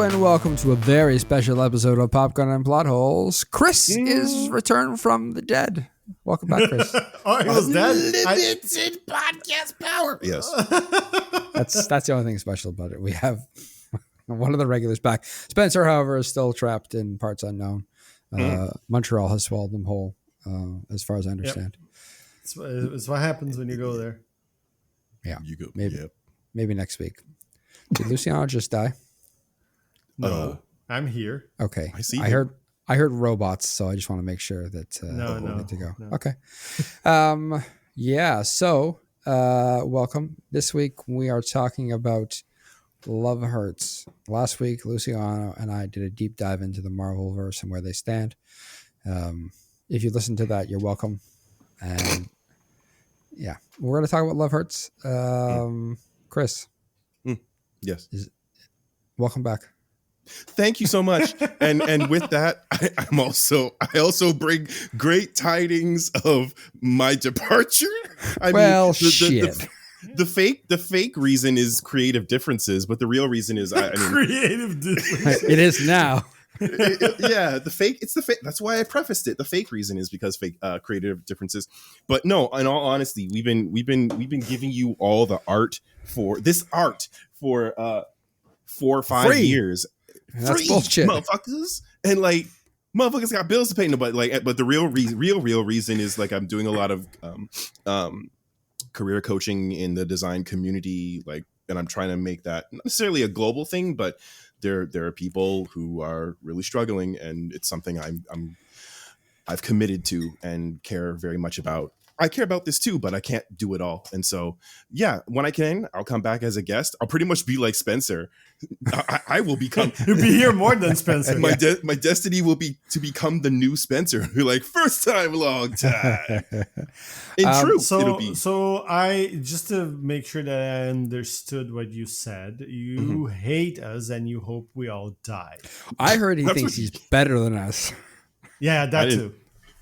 and welcome to a very special episode of Popcorn and Plot Holes. Chris is returned from the dead. Welcome back, Chris. Oh, he was dead? Unlimited podcast power. Yes. That's the only thing special about it. We have one of the regulars back. Spencer, however, is still trapped in parts unknown. Montreal has swallowed them whole, as far as I understand. Yep. It's what happens when you go there. Yeah, You go. maybe next week. Did Luciano just die? No, I'm here. Okay, I see I heard robots, so I just want to make sure that No, we're good to go. no. Okay. Yeah. So, welcome. This week we are talking about Love Hurts. Last week, Luciano and I did a deep dive into the Marvelverse and where they stand. If you listen to that, you're welcome. And yeah, we're going to talk about Love Hurts. Chris. Yes. Welcome back. Thank you so much. And with that, I also bring great tidings of my departure. The fake reason is creative differences, but the real reason is Creative differences. It is now. the fake. It's the fake. That's why I prefaced it. The fake reason is because fake creative differences. But no, in all honesty, we've been giving you all the art for 4 or 5 years. That's Free, bullshit, motherfuckers. And like, motherfuckers got bills to pay. But the real reason is like I'm doing a lot of career coaching in the design community, and I'm trying to make that not necessarily a global thing, but there are people who are really struggling, and it's something I've committed to and care very much about. I care about this too, but I can't do it all. And so, yeah, when I can, I'll come back as a guest. I'll pretty much be like Spencer. I will become. You'll be here more than Spencer. My destiny will be to become the new Spencer. Like, first time, long time. It'll be. So I, just to make sure that I understood what you said, you hate us and you hope we all die. I heard he thinks he's better than us. Yeah, that too.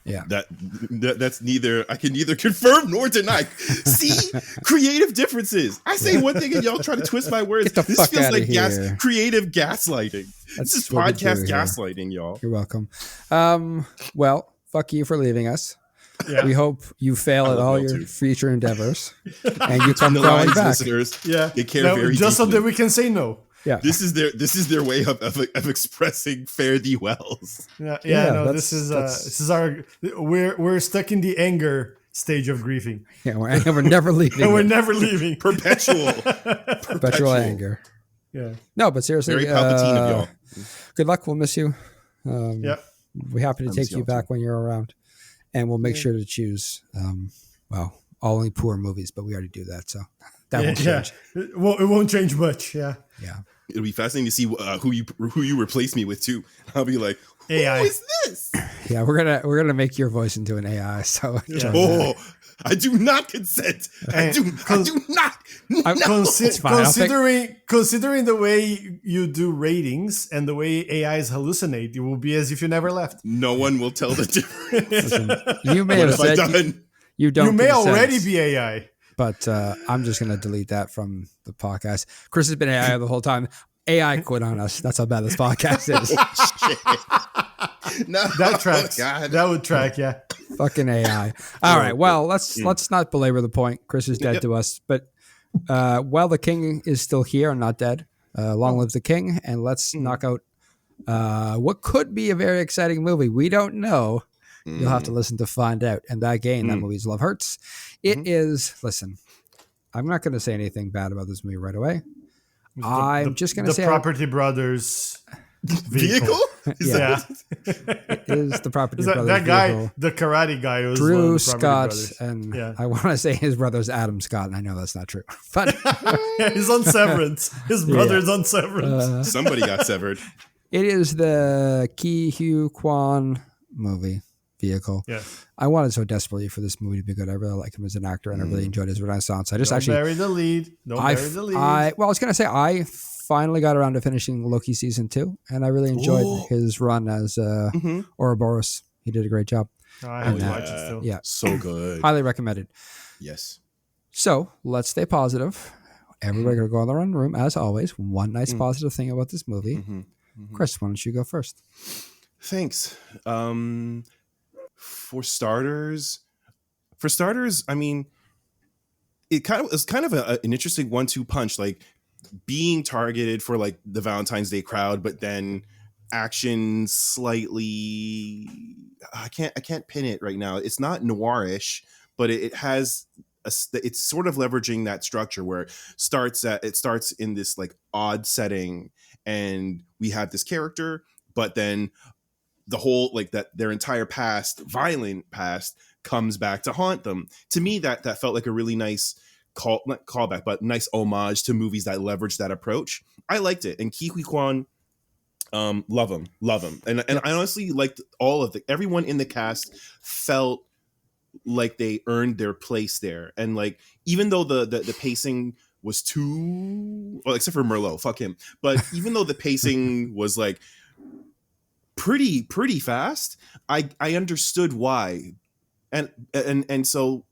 Yeah, that's neither. I can neither confirm nor deny. See, creative differences. I say one thing and y'all try to twist my words. Get the This fuck feels outta like here. creative gaslighting. That's This is what we podcast do here. gaslighting, y'all. You're welcome. Well, fuck you for leaving us. Yeah. We hope you fail at I all will your too. future endeavors, and you come The crawling lines, back. listeners, Yeah. they care Now, very just so deeply. that we can say no. Yeah, This is their way of expressing fare thee wells. Yeah, No, that's- this is our we're stuck in the anger stage of grieving. yeah, we're never leaving. And we're never leaving. Perpetual anger. Yeah. No, but seriously, Very Palpatine of y'all. good luck. We'll miss you. Yeah. We're happy to miss take you y'all back too. when you're around, and we'll make sure to choose. Only poor movies, but we already do that, so that won't change. It won't change much. Yeah. Yeah. It'll be fascinating to see who you replace me with too. I'll be like, who AI. is this? Yeah, we're gonna make your voice into an AI. So Oh, I do not consent. I do not. No. It's fine. Considering the way you do ratings and the way AIs hallucinate, it will be as if you never left. No one will tell the difference. listen, you may What have have I said done? you don't. You may consent, already be AI. but I'm just gonna delete that from the podcast. Chris has been AI the whole time. AI quit on us. That's how bad this podcast is. No, That tracks. God. That would track. Yeah. Fucking AI. All right. Well, let's not belabor the point. Chris is dead to us, but while the king is still here and not dead, long live the king, and let's knock out what could be a very exciting movie. We don't know. You'll have to listen to find out. And that movie's Love Hurts. It is. Listen, I'm not going to say anything bad about this movie right away. I'm just going to say the Property Brothers Vehicle? Yeah. it is the Property That Brothers guy, vehicle. the karate guy, was one Drew of the Property Scott, Brothers. and Yeah. I want to say his brother's Adam Scott, and I know that's not true. But He's on Severance. His brother's on Severance. Somebody got severed. it is the Ki Hugh Kwan movie vehicle. Yeah. I wanted so desperately for this movie to be good. I really like him as an actor, and I really enjoyed his Renaissance. I just Don't actually, bury the lead. Don't bury the lead. I was gonna say I finally got around to finishing Loki season 2, and I really enjoyed his run as Ouroboros. He did a great job. I have to watch it still. Yeah, So good. highly recommended. Yes. So let's stay positive. everybody gonna go in their own room as always. One nice Mm. positive thing about this movie. Mhm. Mhm. Chris, why don't you go first? Thanks. For starters, I mean, it was kind of an interesting 1-2 punch, like being targeted for like the Valentine's Day crowd, but then action slightly. I can't pin it right now. It's not noirish, but it has it's sort of leveraging that structure where it starts in this like odd setting, and we have this character, but then the whole like that their entire violent past comes back to haunt them. To me, that felt like a really nice not callback, but nice homage to movies that leverage that approach. I liked it. And Ke Huy Quan, love him. And I honestly liked everyone in the cast felt like they earned their place there. And like, even though the pacing was too, well, except for Merlot, fuck him. But even though the pacing was like pretty fast, I understood why. And so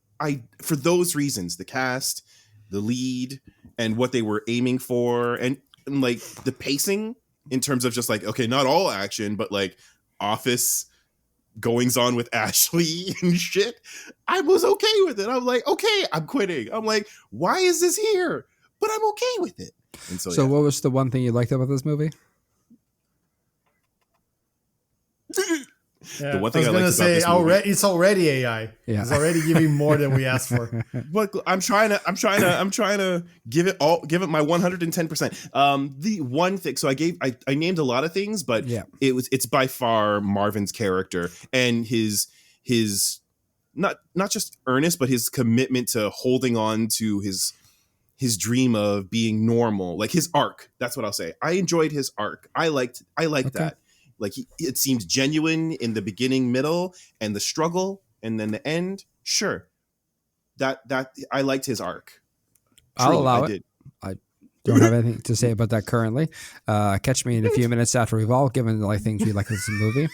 for those reasons, the cast, the lead, and what they were aiming for, and like the pacing in terms of just like, okay, not all action, but like office goings on with Ashley and shit, I was okay with it. I'm like, okay, I'm quitting. I'm like, why is this here? But I'm okay with it. And so yeah. What was the one thing you liked about this movie? Yeah, The one thing I was liked gonna about this movie, it's already AI. Yeah. It's already giving more than we asked for. but I'm trying to give it my 110%. The one thing, so I named a lot of things, but Yeah. it's by far Marvin's character and his not just earnest, but his commitment to holding on to his dream of being normal, like his arc. That's what I'll say. I enjoyed his arc. I liked Okay. that. Like it seemed genuine in the beginning, middle, and the struggle, and then the end. Sure, that I liked his arc. I'll allow I it. did. I don't have anything to say about that currently. Catch me in a few minutes after we've all given like things we like in this movie.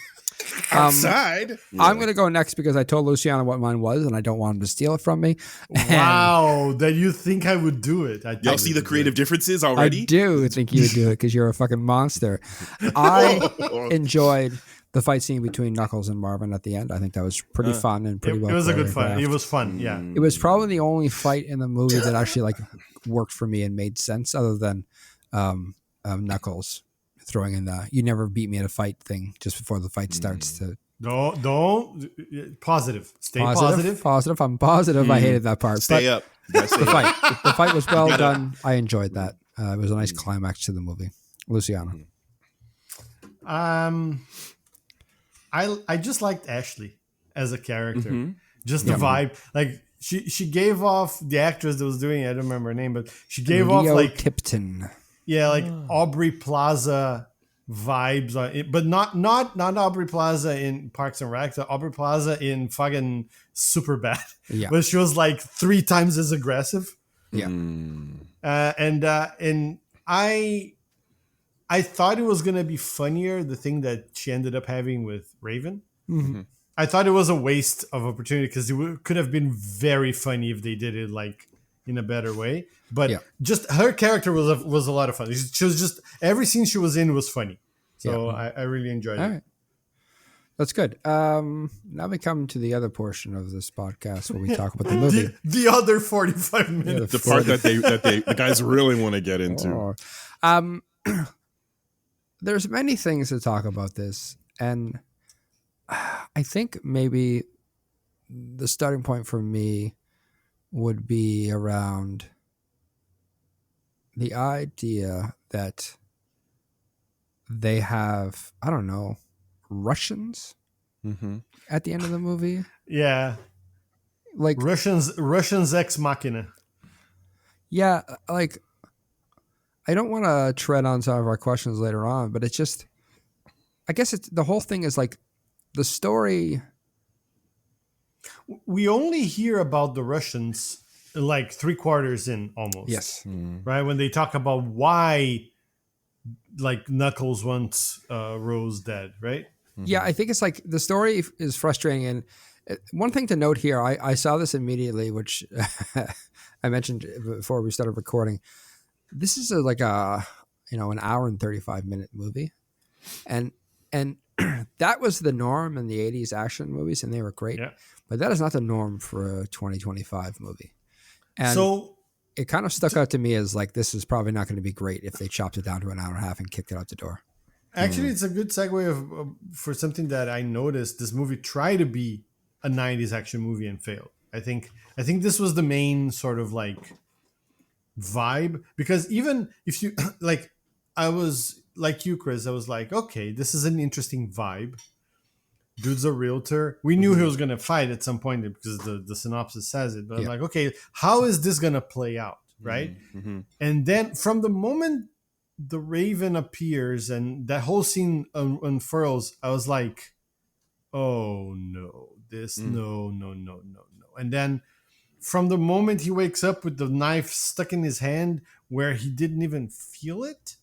Outside. I'm going to go next because I told Luciano what mine was, and I don't want him to steal it from me. Wow, that you think I would do it? Y'all see the creative differences I already? do think you would do it because you're a fucking monster. I enjoyed the fight scene between Knuckles and Marvin at the end. I think that was pretty fun and pretty well. It was a good fun. choreographed. It was fun. Yeah. It was probably the only fight in the movie that actually like worked for me and made sense, other than Knuckles throwing in the "you never beat me at a fight" thing just before the fight starts. To Don't positive. Stay positive. Positive. I'm positive. I hated that part. Stay but up. You gotta stay The up. fight. The fight was well done. I enjoyed that. It was a nice climax to the movie. Luciano. I just liked Ashley as a character. Mhm. Just the vibe. Like she gave off the actress that was doing it, I don't remember her name, but she gave off Leo like Tipton. like Aubrey Plaza vibes on it, but not Aubrey Plaza in Parks and Rec, Aubrey Plaza in fucking Superbad. Yeah. But she was like 3 times as aggressive. Yeah. And I thought it was gonna be funnier, the thing that she ended up having with Raven. Mm-hmm. I thought it was a waste of opportunity because could have been very funny if they did it like in a better way. But just her character was a lot of fun. She was just, every scene she was in was funny. So I really enjoyed it. All right. That's good. Now we come to the other portion of this podcast where we talk about the movie. The other 45 minutes. The part that the guys really want to get into. There's many things to talk about this, and I think maybe the starting point for me would be around the idea that they have, I don't know, Russians at the end of the movie. Yeah. Like Russians ex machina. Yeah, like I don't want to tread on some of our questions later on, but it's just, I guess it's the whole thing is like the story. We only hear about the Russians like 3/4 in almost. Yes. Right? When they talk about why like Knuckles wants Rose dead, right? Yeah, I think it's like the story is frustrating. And one thing to note here, I saw this immediately, which I mentioned before we started recording. this is like a an hour and 35-minute movie, and that was the norm in the 80s action movies, and they were great. Yeah. But that is not the norm for a 2025 movie. And So it kind of stuck out to me as like, this is probably not going to be great if they chopped it down to an hour and a half and kicked it out the door. actually, it's a good segue for something that I noticed. This movie tried to be a 90s action movie and failed. I think this was the main sort of like vibe, because even if you like, I was like you, Chris, I was like, okay, this is an interesting vibe. Dude's a realtor. We knew he was gonna fight at some point because the synopsis says it, but I'm like, okay, how is this gonna play out, right? Mm-hmm. And then from the moment the Raven appears and that whole scene unfurls, I was like, oh no, no. And then from the moment he wakes up with the knife stuck in his hand where he didn't even feel it,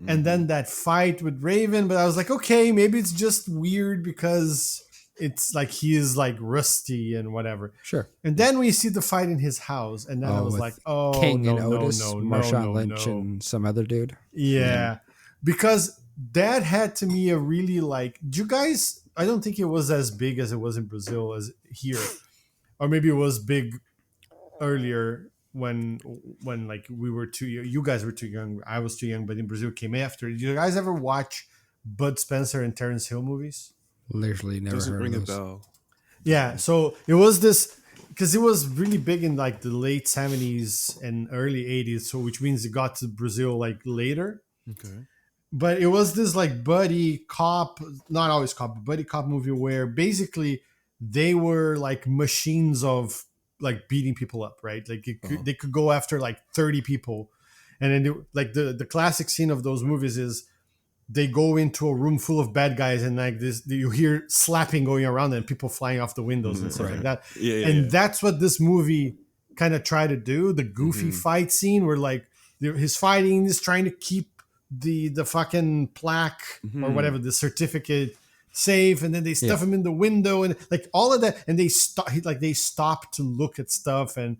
and then that fight with Raven, but I was like, okay, maybe it's just weird because it's like he is like rusty and whatever. Sure. And then we see the fight in his house, and then I was like, oh, King no, and Otis, Marshawn Lynch, no. and some other dude. Yeah, because that had to me a really like. Do you guys? I don't think it was as big as it was in Brazil as here, or maybe it was big earlier when like we were too young. You guys were too young. I was too young, but in Brazil it came after. Did you guys ever watch Bud Spencer and Terrence Hill movies? Literally never Doesn't heard ring of a those. bell. Yeah, so it was this because it was really big in like the late 70s and early 80s, so which means it got to Brazil like later. Okay. But it was this like buddy cop, not always cop, but buddy cop movie where basically they were like machines of like beating people up, right? Like they could go after like 30 people. And then like the classic scene of those movies is they go into a room full of bad guys and like this, you hear slapping going around and people flying off the windows and stuff like that. That's what this movie kind of tried to do. The goofy fight scene where like his fighting is trying to keep the fucking plaque or whatever, the certificate safe, and then they stuff him in the window and like all of that, and they stop to look at stuff and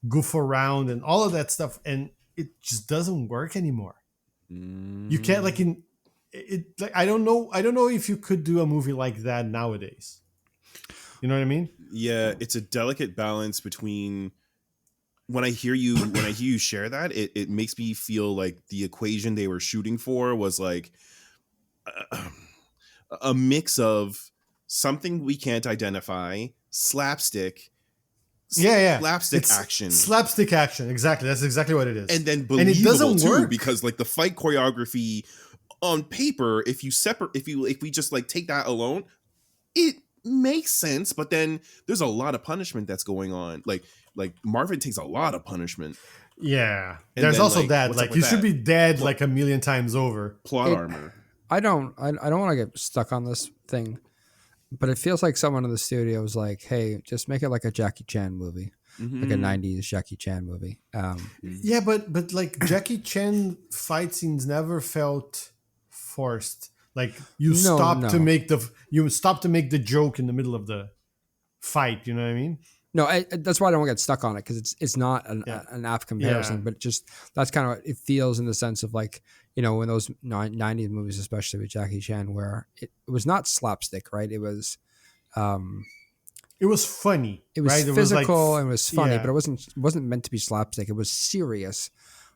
goof around and all of that stuff, and it just doesn't work anymore. You can't like in it like I don't know if you could do a movie like that nowadays. You know what I mean? Yeah, it's a delicate balance between when I hear you share that, it makes me feel like the equation they were shooting for was like a mix of something we can't identify, slapstick, slapstick action, exactly. That's exactly what it is, and then believable, and it doesn't too work. Because like the fight choreography on paper, if we just like take that alone, it makes sense, but then there's a lot of punishment that's going on. Like Marvin takes a lot of punishment. Yeah, and there's then, also that like you should be dead like a million times over. Plot armor. I don't want to get stuck on this thing, but it feels like someone in the studio was like, "Hey, just make it like a Jackie Chan movie, like a '90s Jackie Chan movie." Yeah, but like Jackie Chan fight scenes never felt forced. Like you stop to make the joke in the middle of the fight. You know what I mean? No, that's why I don't want to get stuck on it, because it's not an apt comparison, but just that's kind of what it feels in the sense of like, in those 90s movies, especially with Jackie Chan, where it was not slapstick, right? It was funny. It was right? physical and it was funny, but it wasn't meant to be slapstick. It was serious.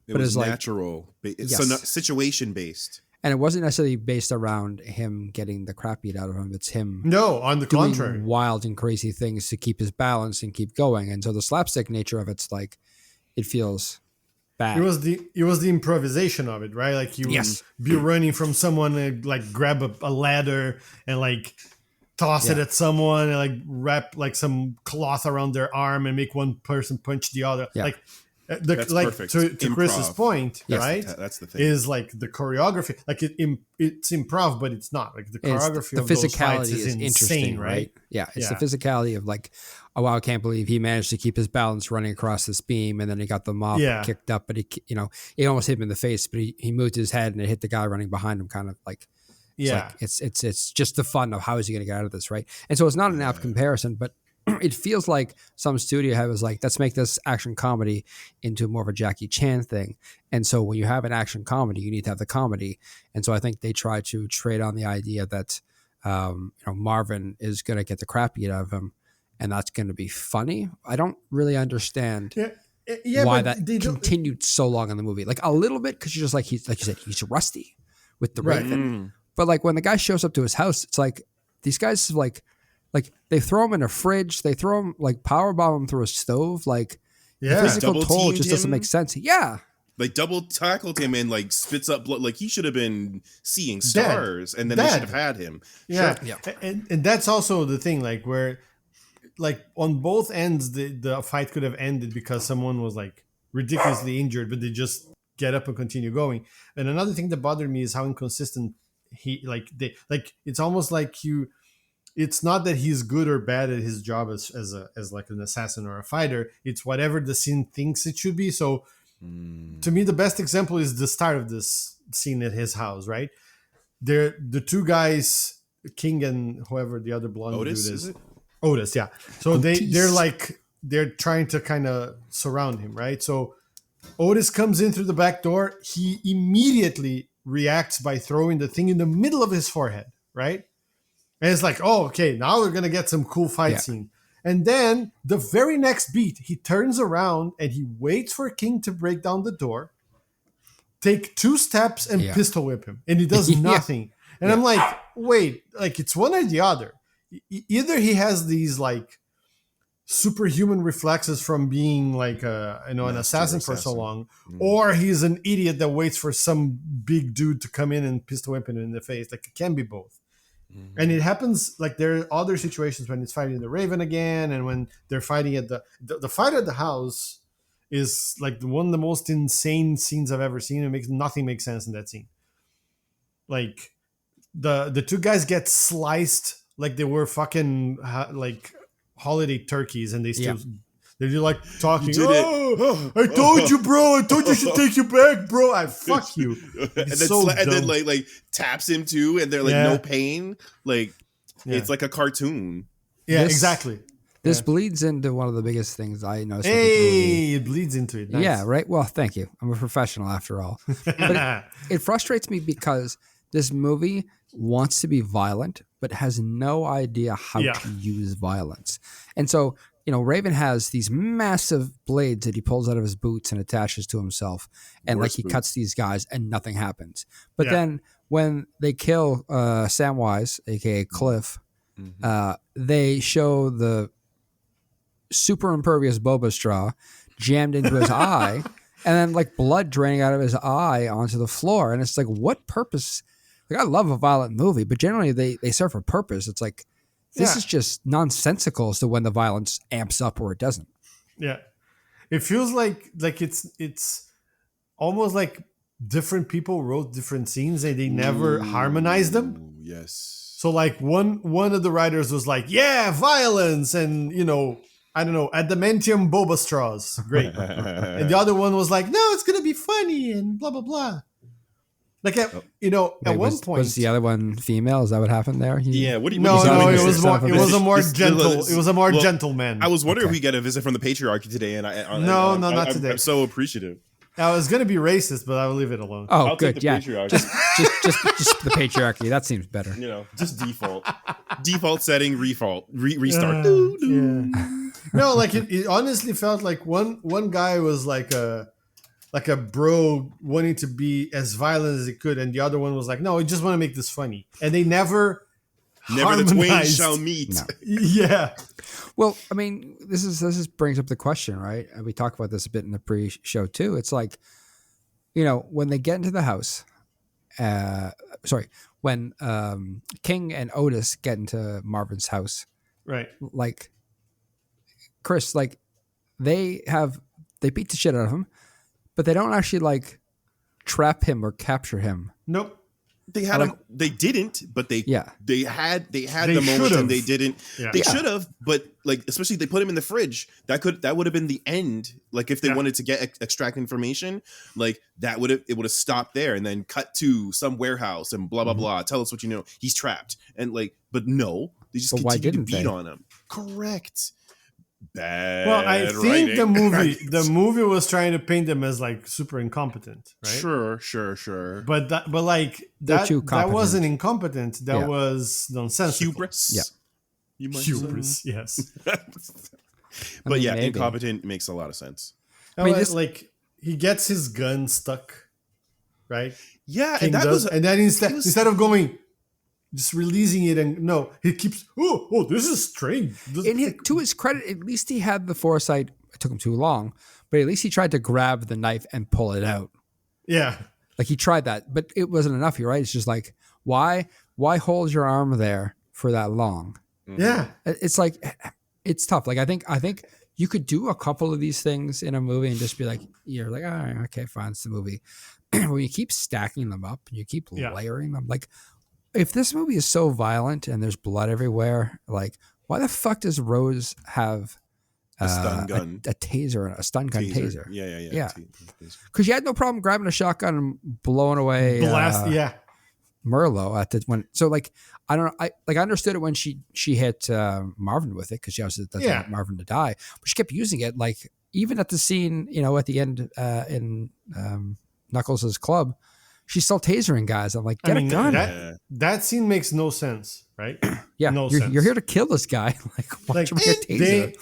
It was natural. So situation based. And it wasn't necessarily based around him getting the crap beat out of him. It's him. No, on the doing contrary, wild and crazy things to keep his balance and keep going. And so the slapstick nature of it's like, it feels bad. It was the improvisation of it, right? Like you would be running from someone and like grab a ladder and like toss it at someone and like wrap like some cloth around their arm and make one person punch the other. Yeah. Like that's perfect. To Chris's point, right? That's the thing. Is like the choreography, like it's improv, but it's not like the choreography. The of physicality those fights is interesting, insane, right? Yeah, it's the physicality of like, oh wow, I can't believe he managed to keep his balance running across this beam, and then he got the mop kicked up, but he almost hit him in the face, but he moved his head and it hit the guy running behind him, kind of like. It's just the fun of how is he going to get out of this, right? And so it's not an apt comparison, but it feels like some studio head was like, let's make this action comedy into more of a Jackie Chan thing. And so when you have an action comedy, you need to have the comedy. And so I think they try to trade on the idea that Marvin is going to get the crap beat out of him, and that's going to be funny. I don't really understand why that continued so long in the movie. Like a little bit, because you're just like, he's like you said, he's rusty with the Raven. But like when the guy shows up to his house, it's like these guys like they throw him in a fridge, they throw him like power bomb him through a stove. Like the physical toll just doesn't make sense. Yeah. Like double tackled him and like spits up blood. Like he should have been seeing stars, and then they should have had him. Yeah, sure. And that's also the thing. Like where, like on both ends, the fight could have ended because someone was like ridiculously injured, but they just get up and continue going. And another thing that bothered me is how inconsistent it's almost like it's not that he's good or bad at his job as like an assassin or a fighter. It's whatever the scene thinks it should be. So. To me, the best example is the start of this scene at his house, right? They're the two guys, King and whoever the other blonde dude is. Otis, yeah. So they're trying to kind of surround him, right? So Otis comes in through the back door. He immediately reacts by throwing the thing in the middle of his forehead, right? And it's like, oh, okay, now we're gonna get some cool fight scene. And then the very next beat, he turns around and he waits for King to break down the door, take 2 steps and pistol whip him. And he does nothing. And I'm like, wait, like it's one or the other. Either he has these like superhuman reflexes from being like an assassin for so long, or he's an idiot that waits for some big dude to come in and pistol whip him in the face. Like it can be both. And it happens like there are other situations when it's fighting the Raven again, and when they're fighting at the fight at the house is like one of the most insane scenes I've ever seen. Nothing makes sense in that scene. Like the two guys get sliced like they were fucking like holiday turkeys, and they still they're like talking. I told you, bro. I told you should take you back, bro. I fuck you. And then like taps him too, and they're like no pain. Like it's like a cartoon. Yeah, exactly. This bleeds into one of the biggest things I noticed. Hey, it bleeds into it. Nice. Yeah, right. Well, thank you. I'm a professional after all. But it frustrates me because this movie wants to be violent, but has no idea how to use violence, and so. Raven has these massive blades that he pulls out of his boots and attaches to himself. And he cuts these guys and nothing happens. But then when they kill Samwise, a.k.a. Cliff, they show the super impervious boba straw jammed into his eye and then like blood draining out of his eye onto the floor. And it's like, what purpose? Like I love a violent movie, but generally they serve a purpose. It's like, this is just nonsensical as to when the violence amps up or it doesn't. Yeah. It feels like it's almost like different people wrote different scenes and they never harmonized them. Yes. So like one of the writers was like, yeah, violence and, I don't know, adamantium boba straws. Great. And the other one was like, no, it's going to be funny and blah, blah, blah. Like, at one point, was the other one female? Is that what happened there? What do you? No, it was a more gentle man. I was wondering if we get a visit from the patriarchy today, and not today. I'm so appreciative. I was going to be racist, but I will leave it alone. Oh, I'll good, yeah. Just the patriarchy. That seems better. Just default setting, restart. No, like it honestly felt like one guy was like a bro wanting to be as violent as he could, and the other one was like, no, I just want to make this funny. And they never the twain shall meet. No. Yeah. Well, I mean, this brings up the question, right? And we talked about this a bit in the pre-show too. It's like, when they get into the house, when King and Otis get into Marvin's house, right? Like, Chris, like they beat the shit out of him. But they don't actually like trap him or capture him. Nope. They had him. They didn't, but they had the moment and they didn't. Yeah. They should have, but like especially they put him in the fridge. That would have been the end. Like if they wanted to extract information, like it would have stopped there and then cut to some warehouse and blah blah blah. Tell us what you know. He's trapped and like, but no, they just continue to beat on him. Correct. Bad. Well, I think writing. the movie was trying to paint them as like super incompetent, right? Sure. But like They're too that competent. wasn't incompetent. That Yeah. was nonsensical. Hubris. Yeah. You might Hubris, yes. But mean, yeah, maybe. incompetent makes a lot of sense. I mean, Like he gets his gun stuck, right? Yeah, King and that does, was and then was- instead of going, just releasing it, and no, he keeps. Oh, this is strange. To his credit, at least he had the foresight. It took him too long, but at least he tried to grab the knife and pull it out. Yeah, Like he tried that, but it wasn't enough. You're right. It's just like, why hold your arm there for that long? yeah. It's like, it's tough. Like I think you could do a couple of these things in a movie and just be like, you're like, all right, okay, fine, it's the movie. When you keep stacking them up and you keep Yeah. layering them, like if this movie is so violent and there's blood everywhere, like why the fuck does Rose have A stun gun. a taser, a stun gun taser? Yeah. Yeah. Taser. Because you had no problem grabbing a shotgun and blowing away Blast. Yeah, Merlot at the when. So like I don't know. I understood it when she hit Marvin with it because she obviously doesn't Yeah. want Marvin to die, but she kept using it. Like even at the scene, at the end in Knuckles' club, she's still tasering guys. I'm like, get a gun. That scene makes no sense, right? Yeah, no you're, sense. you're here to kill this guy. Like, watch him get tasered.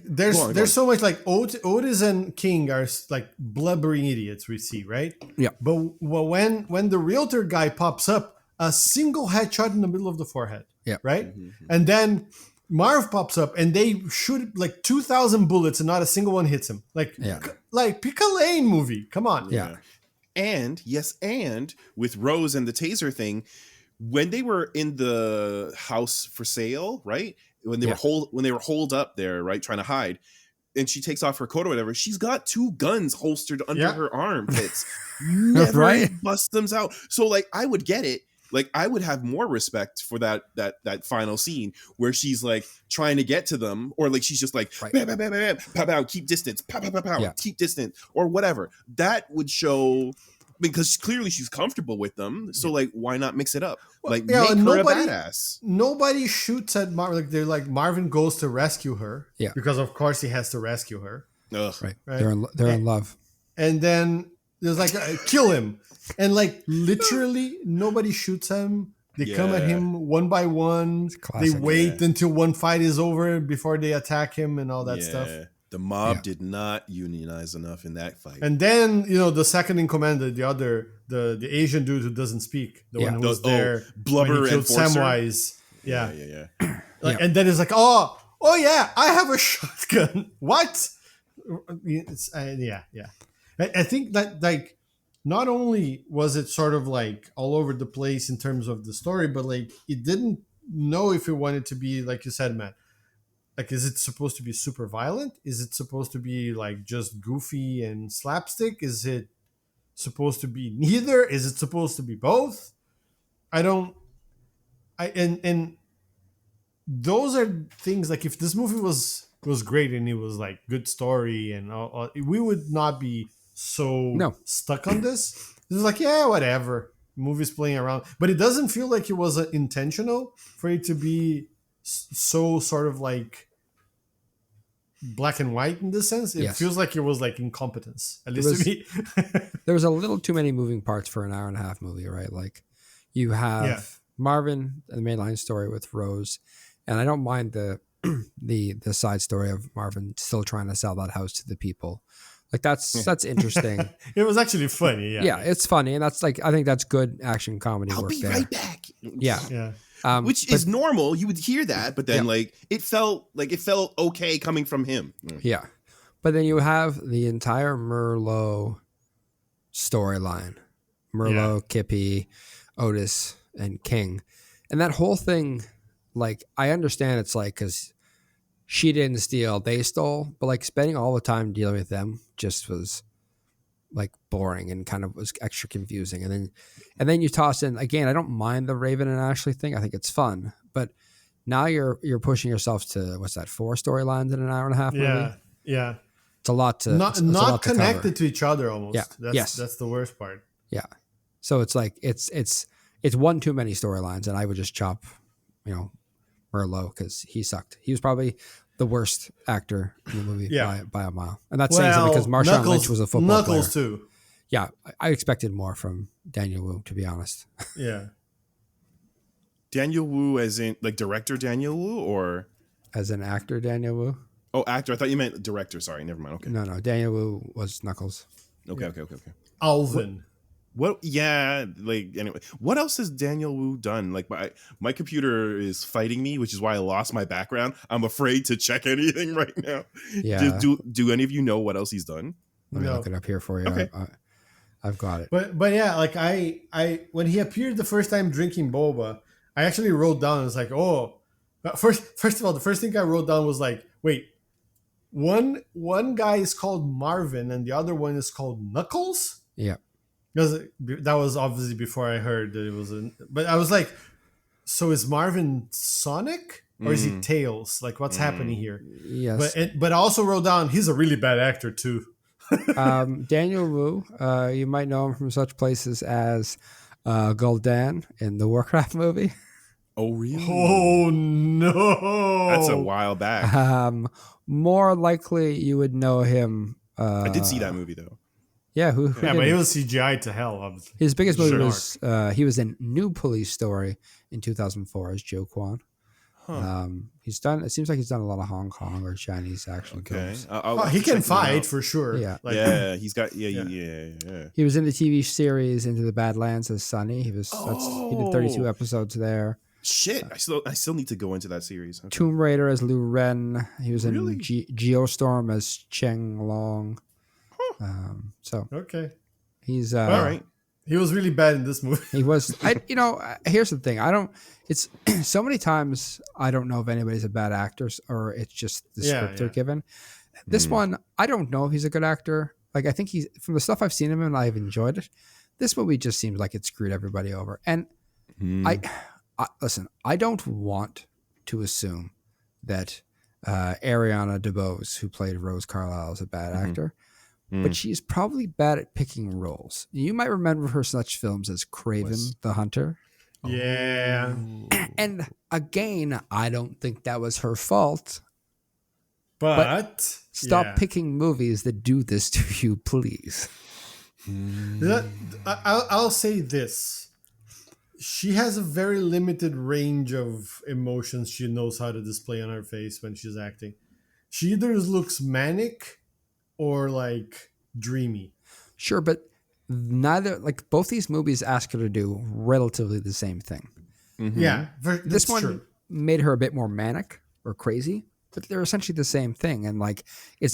There's go on. there's so much like Otis and King are like blubbering idiots we see, right? Yeah. But when the realtor guy pops up, a single headshot in the middle of the forehead. Yeah. Right. And then Marv pops up and they shoot like 2,000 bullets and not a single one hits him. Like pick a lane movie. Come on. Yeah. And with Rose and the taser thing, when they were in the house for sale, right? When they were holed up there, right, trying to hide, and she takes off her coat or whatever, she's got 2 guns holstered under her armpits. Never Right. bust them out. So like I would get it. Like I would have more respect for that final scene where she's like trying to get to them, or like she's just like bam, bam, bam, bam, pow, pow, keep distance, pow, pow, pow, pow, keep distance, or whatever. That would show, because clearly she's comfortable with them. So like, why not mix it up? Like make her a badass. Nobody shoots at Marvin. Like they're like Marvin goes to rescue her. Yeah. Because of course he has to rescue her. Ugh. Right. Right. They're in love. And then there's like kill him, and like literally nobody shoots him. They come at him one by one. They wait until one fight is over before they attack him and all that stuff. The mob did not unionize enough in that fight. And then the second in command, the Asian dude who doesn't speak, the one who was there, Blubber when he killed Enforcer? Samwise. Yeah. And then it's like, oh yeah, I have a shotgun. What? I think that like not only was it sort of like all over the place in terms of the story, but like it didn't know if it wanted to be, like you said, Matt. Like, is it supposed to be super violent? Is it supposed to be like just goofy and slapstick? Is it supposed to be neither? Is it supposed to be both? And those are things like, if this movie was great and it was like good story and all, we would not be so stuck on this. This is like, yeah, whatever. Movie's playing around, but it doesn't feel like it was intentional for it to be so sort of like black and white in this sense. It feels like it was like incompetence, at least to me. There was a little too many moving parts for an 1.5-hour movie, right? Like you have Marvin and the mainline story with Rose, and I don't mind the side story of Marvin still trying to sell that house to the people. Like that's interesting. It was actually funny. Yeah, it's funny, and that's like, I think that's good action comedy work there. I'll be right back. Yeah. Which is normal. You would hear that, but then like it felt okay coming from him. Yeah. But then you have the entire Merlot storyline. Merlot, Kippy, Otis, and King. And that whole thing, like, I understand it's like, because she didn't steal, they stole, but like spending all the time dealing with them just was like boring and kind of was extra confusing. And then you toss in, again, I don't mind the Raven and Ashley thing. I think it's fun, but now you're pushing yourself to, what's that, 4 storylines in an 1.5-hour movie? Yeah. It's a lot to not connected to each other almost. Yeah. That's the worst part. Yeah. So it's like it's one too many storylines, and I would just chop, Merlot because he sucked. He was probably the worst actor in the movie by a mile. And that's saying something because Marshawn Lynch was a football player. Knuckles too. Yeah, I expected more from Daniel Wu, to be honest. Yeah. Daniel Wu as in like director Daniel Wu or as an actor Daniel Wu? Oh, actor. I thought you meant director. Sorry, never mind. Okay. No, Daniel Wu was Knuckles. Okay. Alvin. What? Yeah. Like anyway, what else has Daniel Wu done? Like my computer is fighting me, which is why I lost my background. I'm afraid to check anything right now. Yeah. Do any of you know what else he's done? Let me look it up here for you. Okay. I've got it. But yeah, like I when he appeared the first time drinking boba, I actually wrote down. It's like, oh, first of all, the first thing I wrote down was like, wait, one guy is called Marvin and the other one is called Knuckles. Yeah, because that was obviously before I heard that it was. But I was like, so is Marvin Sonic or is he Tails? Like, what's happening here? Yes, but I also wrote down he's a really bad actor too. Daniel Wu, you might know him from such places as Gul'dan in the Warcraft movie. Oh, really? Oh, no. That's a while back. More likely you would know him. I did see that movie, though. Yeah, who but he was CGI to hell, obviously. His biggest movie was, he was in New Police Story in 2004 as Joe Quan. Huh. It seems like he's done a lot of Hong Kong or Chinese action films. He can fight for sure. Yeah. He's got, yeah. He was in the TV series Into the Badlands as Sonny. He did 32 episodes there. Shit, I still need to go into that series. Okay. Tomb Raider as Lu Ren. He was in Geostorm as Cheng Long. Okay. He's all right. He was really bad in this movie. He was. Here's the thing. It's so many times I don't know if anybody's a bad actor or it's just the script they're given. This one, I don't know if he's a good actor. Like I think he's from the stuff I've seen him in, I've enjoyed it. This movie just seems like it screwed everybody over. And listen, I don't want to assume that Ariana DeBose, who played Rose Carlyle, is a bad actor. But she's probably bad at picking roles. You might remember her such films as Craven the Hunter. Yeah. And again, I don't think that was her fault. But stop picking movies that do this to you, please. I'll say this. She has a very limited range of emotions she knows how to display on her face when she's acting. She either looks manic or like dreamy. Sure, but both these movies ask her to do relatively the same thing. Yeah. This one made her a bit more manic or crazy, but they're essentially the same thing. And like, it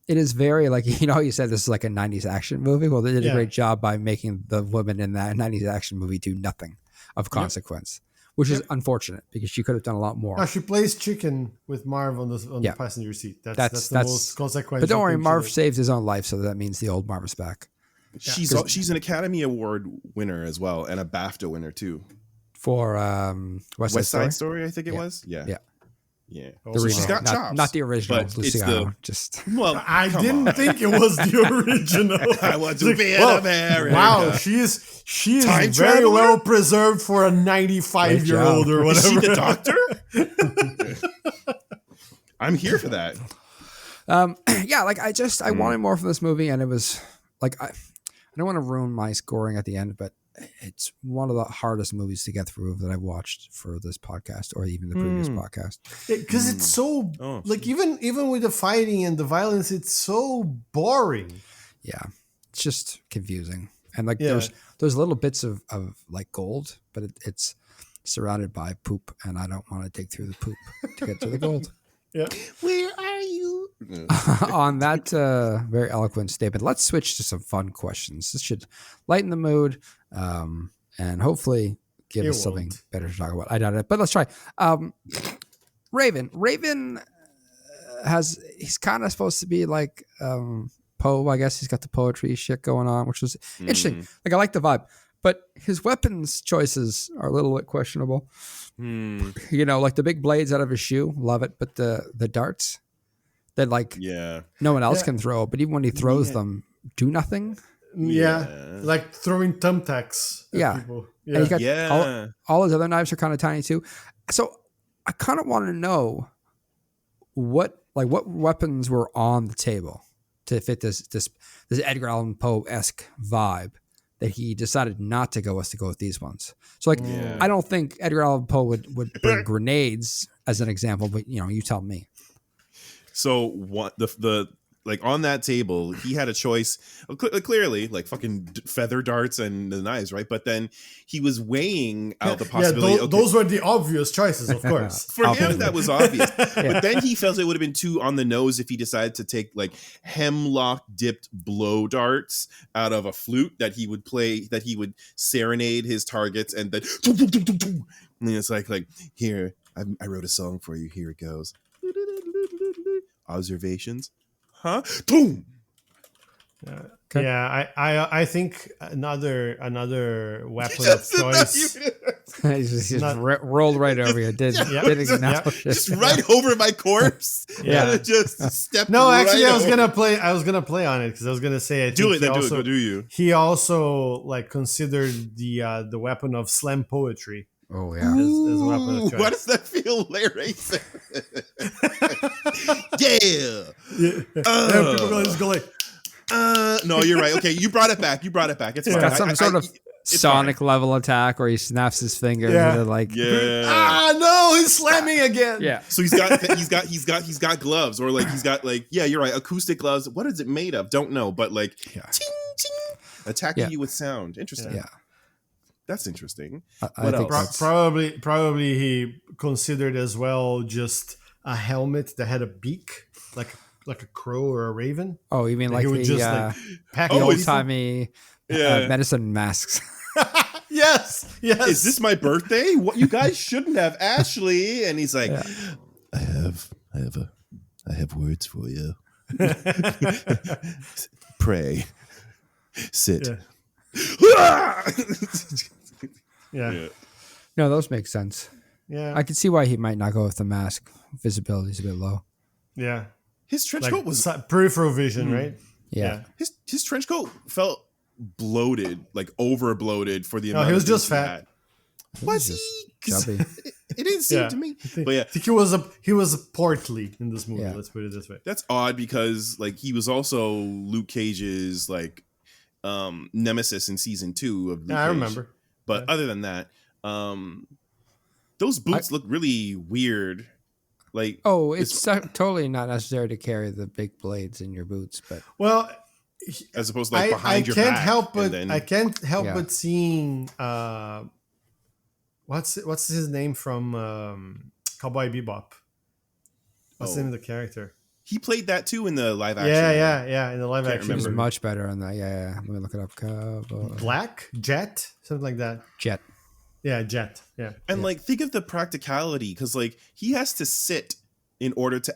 is very like, you said this is like a 90s action movie. Well, they did a great job by making the woman in that 90s action movie do nothing of consequence. Which is unfortunate because she could have done a lot more. She plays chicken with Marv on the passenger seat. That's the most consequential. But don't worry, Marv saved his own life, so that means the old Marv is back. She's an Academy Award winner as well, and a BAFTA winner too. For West Side Story, I think it was. Yeah. The remake, she's got chops, not the original. But Luciano, I didn't think it was the original. I want to be in America. Wow, she is very well preserved for a 95-year-old or whatever. Is she the doctor? I'm here for that. I wanted more from this movie, and it was like I don't want to ruin my scoring at the end, but it's one of the hardest movies to get through that I've watched for this podcast or even the previous podcast. Because it's so even with the fighting and the violence, it's so boring. Yeah, it's just confusing. And like there's little bits of like gold, but it's surrounded by poop, and I don't want to dig through the poop to get to the gold. Yeah. Where are you? On that very eloquent statement, let's switch to some fun questions. This should lighten the mood and hopefully give us something better to talk about. I doubt it, but let's try. Raven he's kind of supposed to be like Poe, I guess. He's got the poetry shit going on, which was interesting. Like I like the vibe, but his weapons choices are a little bit questionable. Like the big blades out of his shoe, love it, but the darts that no one else can throw, but even when he throws them, do nothing. Like throwing thumbtacks at people. And he got all his other knives are kind of tiny too. So I kind of want to know what weapons were on the table to fit this Edgar Allan Poe-esque vibe that he decided not to go with these ones. So like, I don't think Edgar Allan Poe would bring grenades as an example, but you tell me. So what the like on that table, he had a choice clearly, like fucking feather darts and the knives, right? But then he was weighing out the possibility. Those were the obvious choices, of course. For him, that was obvious. But then he felt it would have been too on the nose if he decided to take like hemlock dipped blow darts out of a flute that he would play, that he would serenade his targets, and then and it's like here, I wrote a song for you. Here it goes. Observations. Huh? Boom. Okay. Yeah, I think another weapon of choice. He just rolled right over you. Didn't acknowledge it. Just right over my corpse. Yeah. Just step. No, actually, right I was over. gonna play on it because I was gonna say Do it. Go do you? He also like considered the weapon of slam poetry. Oh yeah. As a weapon of choice. Why does that feel, Larry? Yeah. People go just go like, No, you're right. Okay, you brought it back. It's He's fine. got some sort of it's Sonic level attack where he snaps his fingers Yeah. and like no, he's slamming again. yeah. So he's got gloves, or like he's got like, yeah, you're right, acoustic gloves. What is it made of? Don't know, but like ting ting, attacking you with sound. Interesting. Yeah. That's interesting. I think that's- Probably he considered as well just a helmet that had a beak, like a crow or a raven. Oh, you mean That like he would the just like pack the all old these- timey medicine masks? Yes. Is this my birthday? What, you guys shouldn't have, Ashley. And he's like, I have words for you. Pray. Sit. Yeah. No, those make sense. Yeah. I can see why he might not go with the mask. Visibility is a bit low. Yeah. His trench Like coat was peripheral vision, right? Yeah. his trench coat felt bloated, like over bloated for the No, amount. he was of just things he fat. had. Was he? 'Cause Chubby. it didn't seem Yeah. to me. But yeah, I think he was portly in this movie. Yeah. Let's put it this way. that's odd because like he was also Luke Cage's like nemesis in season 2 of Luke Yeah, I Cage. remember. But Yeah. other than that, those boots look really weird. Like, Oh, it's totally not necessary to carry the big blades in your boots, but Well, as opposed to like I behind your can't back. help and but then- I can't help Yeah. but seeing what's his name from Cowboy Bebop. What's the name of the character? he played that too in the live action. Yeah. In the live Can't action, he was remember. much better on that. Yeah. Let me look it up. Black Jet, something like that. Jet. Yeah, Jet. Yeah. And like, think of the practicality, because like he has to sit in order to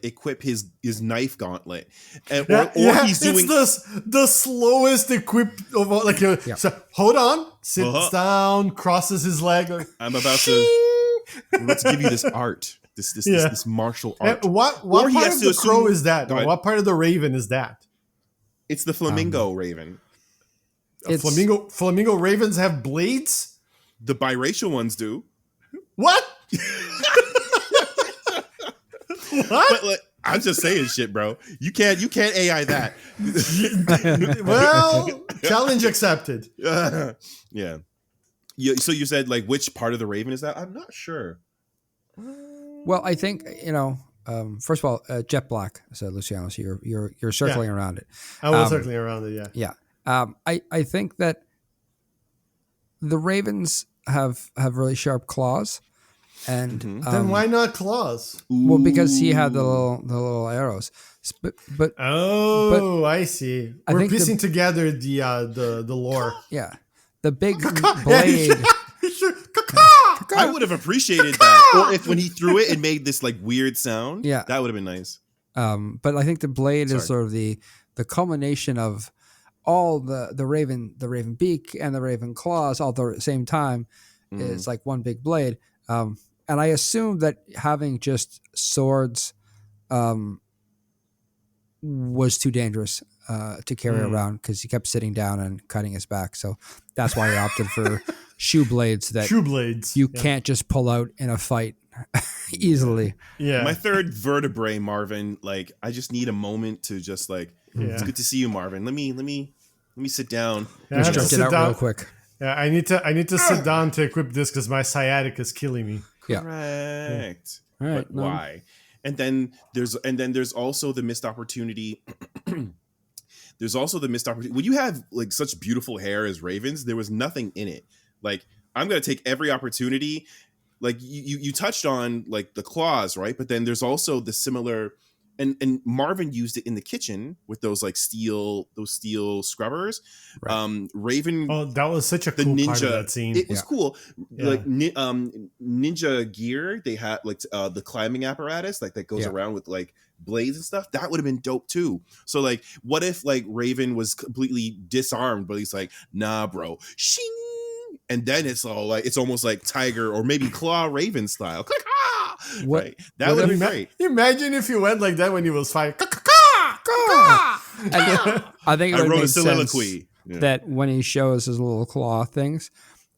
equip his knife gauntlet, and or he's doing. It's the slowest equipped of all. Like, so hold on, sits down, crosses his leg. Like, I'm about to let's give you this art, this martial art. What Or he part has of to the crow assume- is that? Go ahead. What part of the raven is that? It's the flamingo raven. Flamingo ravens have blades. The biracial ones do. What? What? But like, I'm just saying shit, bro. You can't AI that. Well, challenge accepted. Yeah. So you said like which part of the raven is that? I'm not sure. Well, I think first of all, jet black. So Luciano, so you're circling around it. I was circling around it. Yeah. Yeah. I think that the ravens have really sharp claws, and Then why not claws? well, because he had the little arrows. But I see. I We're think piecing together the lore. yeah, the big blade. I would have appreciated that. Or if when he threw it, it made this like weird sound. Yeah. That would have been nice. But I think the blade is sort of the culmination of all the raven beak and the raven claws all at the same time. Is like one big blade. And I assume that having just swords was too dangerous to carry around because he kept sitting down and cutting his back. So that's why he opted for shoe blades that Shoe blades. you can't just pull out in a fight easily. Yeah. My third vertebrae, Marvin. Like, I just need a moment to just like. Yeah. It's good to see you, Marvin. Let me sit down. Yeah, I have to Stretch it sit out down. real quick. Yeah, I need to sit down to equip this because my sciatic is killing me. Yeah. Correct. All right. But why? And then there's also the missed opportunity. There's also the missed opportunity. When you have like such beautiful hair as ravens, there was nothing in it. Like, I'm gonna take every opportunity. Like you touched on like the claws, right? But then there's also the similar, and Marvin used it in the kitchen with those steel scrubbers. Right. Raven. Oh, that was such a The cool ninja, part of that scene. it was cool. Yeah. Like ninja gear, they had like the climbing apparatus like that goes around with like blades and stuff. That would have been dope too. So like, what if like Raven was completely disarmed, but he's like, nah, bro, shing, and then it's all like it's almost like Tiger or maybe Claw Raven style. Click, ah! What- Right. That would be Ima- great. Imagine if you went like that when he was fighting. And I think it I would wrote make a sense soliloquy. Yeah. that when he shows his little claw things,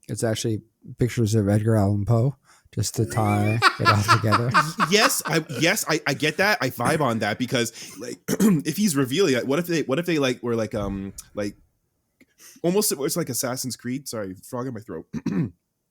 it's actually pictures of Edgar Allan Poe, just to tie it all together. yes, I get that. I vibe on that because like if he's revealing it, what if they like were like almost it's like Assassin's Creed. Sorry, frog in my throat.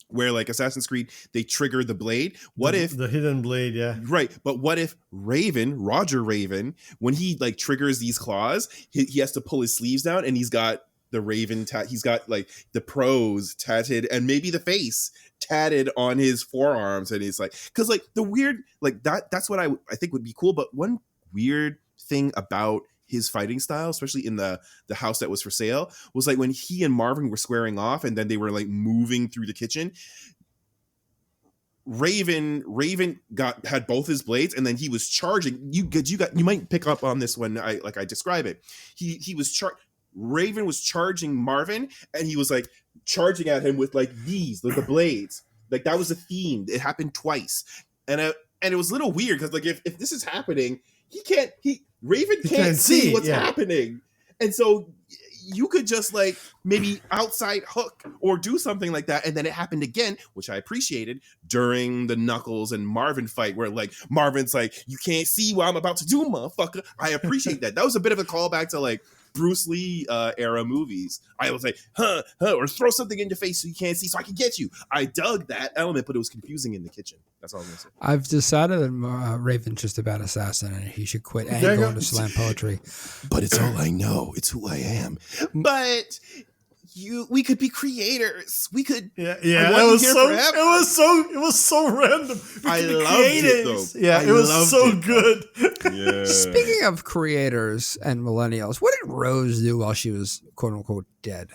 Where like Assassin's Creed, they trigger the blade. What if the hidden blade? Yeah. right? But what if Roger Raven, when he like triggers these claws, he has to pull his sleeves down and he's got the Raven he's got like the pros tatted and maybe the face tatted on his forearms, and he's like, because like the weird like that's what I think would be cool. But one weird thing about his fighting style, especially in the house that was for sale, was like when he and Marvin were squaring off and then they were like moving through the kitchen, Raven had both his blades and then he was charging. You might pick up on this when I describe it. Raven was charging Marvin and he was like charging at him with like the blades. Like that was a theme. It happened twice. And it was a little weird because like if this is happening, Raven can't see what's happening. And so you could just like maybe outside hook or do something like that. And then it happened again, which I appreciated during the Knuckles and Marvin fight where like Marvin's like, you can't see what I'm about to do, motherfucker. I appreciate that. That was a bit of a callback to like Bruce Lee era movies. I was like, or throw something in your face so you can't see so I can get you. I dug that element, but it was confusing in the kitchen. That's all I'm gonna say. I've decided that Raven's just a bad assassin and he should quit and go into slam poetry. But it's all I know. It's who I am. But we could be creators. We could. Yeah. It was so random. I loved it though. Yeah, it was so good. Yeah. Speaking of creators and millennials, what did Rose do while she was quote unquote dead?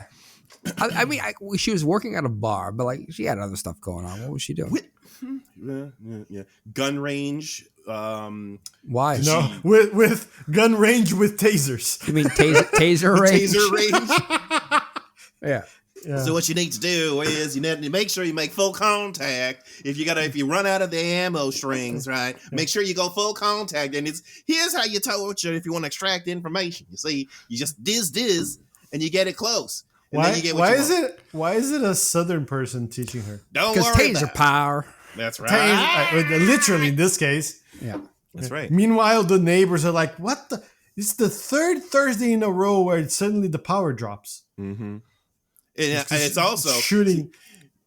I mean, she was working at a bar, but like she had other stuff going on. What was she doing? Yeah. Gun range. Why? No, with gun range with tasers. You mean taser range? Taser range. Yeah. So what you need to do is you need to make sure you make full contact. If you run out of the ammo strings, right? Make sure you go full contact. And here's how you torture if you want to extract information. You see, you just diz and you get it close. And then you get what you want. Why is it a Southern person teaching her? Don't Because worry taser about it. power. That's right. Literally in this case. Yeah. That's right. Meanwhile, the neighbors are like, "What the? It's the third Thursday in a row where suddenly the power drops." Mm-hmm. And it's also shooting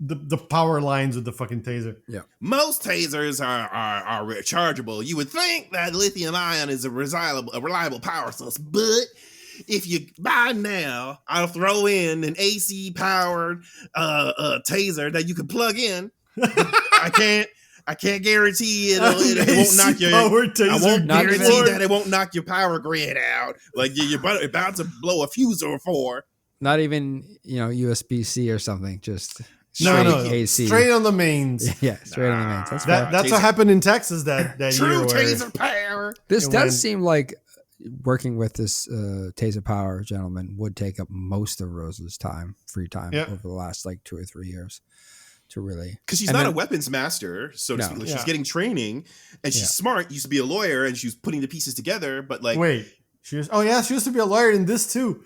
the power lines with the fucking taser. Yeah. Most tasers are rechargeable. You would think that lithium ion is a reliable power source, but if you buy now, I'll throw in an AC powered taser that you can plug in. I can't guarantee it won't knock your. I won't guarantee that it won't knock your power grid out. Like you're about to blow a fuse or four. Not even, USB-C or something. Just straight AC. Straight on the mains. Yeah, straight on the mains. That's that's what happened in Texas that True year. Taser power. This does seem like working with this Taser Power gentleman would take up most of Rose's free time over the last like 2 or 3 years to really. Because she's not a weapons master, so to speak. Like, she's getting training and she's smart. Used to be a lawyer and she was putting the pieces together. But like, wait, she used to be a lawyer in this too.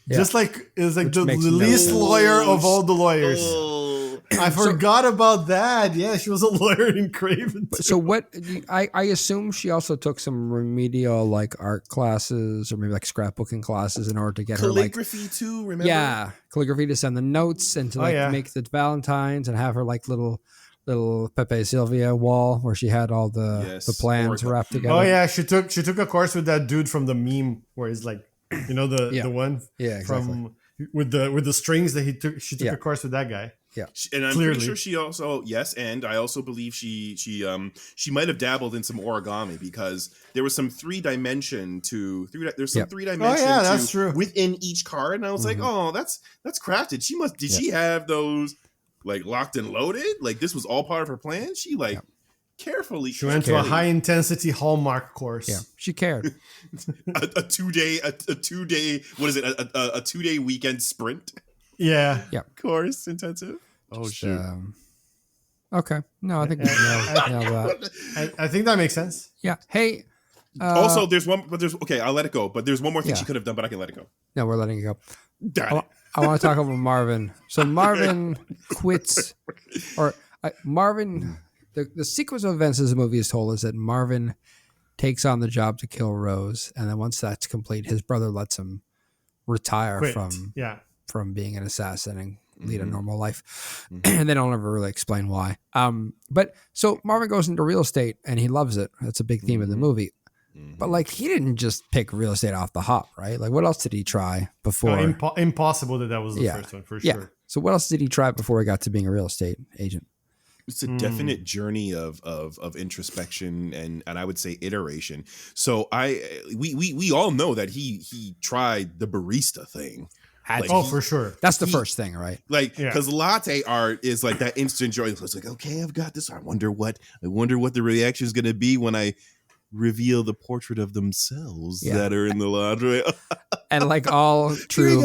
Yeah. Just like it was like the least lawyer of all the lawyers. I forgot about that. Yeah, she was a lawyer in Craven. So what? I assume she also took some remedial like art classes or maybe like scrapbooking classes in order to get calligraphy her like too. Remember? yeah, calligraphy to send the notes and to like make the Valentines and have her like little Pepe Sylvia wall where she had all the plans wrapped together. Oh yeah, she took a course with that dude from the meme where he's like, you know, the one from with the strings that she took a course with that guy. Yeah, and I'm pretty sure she also and I also believe she might have dabbled in some origami because there was some three dimension to that's true within each card, and I was like, oh, that's crafted. She have those like locked and loaded? Like this was all part of her plan? She like carefully. She went to a high intensity Hallmark course. Yeah, she cared. a 2 day what is it? A 2 day weekend sprint. Yeah. Course intensive. Oh shit. Okay. No, I think we nailed that. I think that makes sense. Yeah. Hey. Also, I'll let it go. But there's one more thing she could have done, but I can let it go. No, we're letting it go. Darn it. I want to talk about Marvin. So Marvin quits, Marvin. The sequence of events as the movie is told is that Marvin takes on the job to kill Rose, and then once that's complete, his brother lets him retire from being an assassin and lead a normal life. And they don't ever really explain why. But so Marvin goes into real estate and he loves it. That's a big theme of the movie. But like he didn't just pick real estate off the hop, right? Like what else did he try before? Impossible that was the first one for sure. Yeah. So what else did he try before he got to being a real estate agent? It's a definite journey of introspection and I would say iteration. So we all know that he tried the barista thing. For sure. That's the first thing, right? Like, because latte art is like that instant joy. It's like, okay, I've got this. I wonder what the reaction is going to be when I reveal the portrait of themselves that are in the laundry. And like all true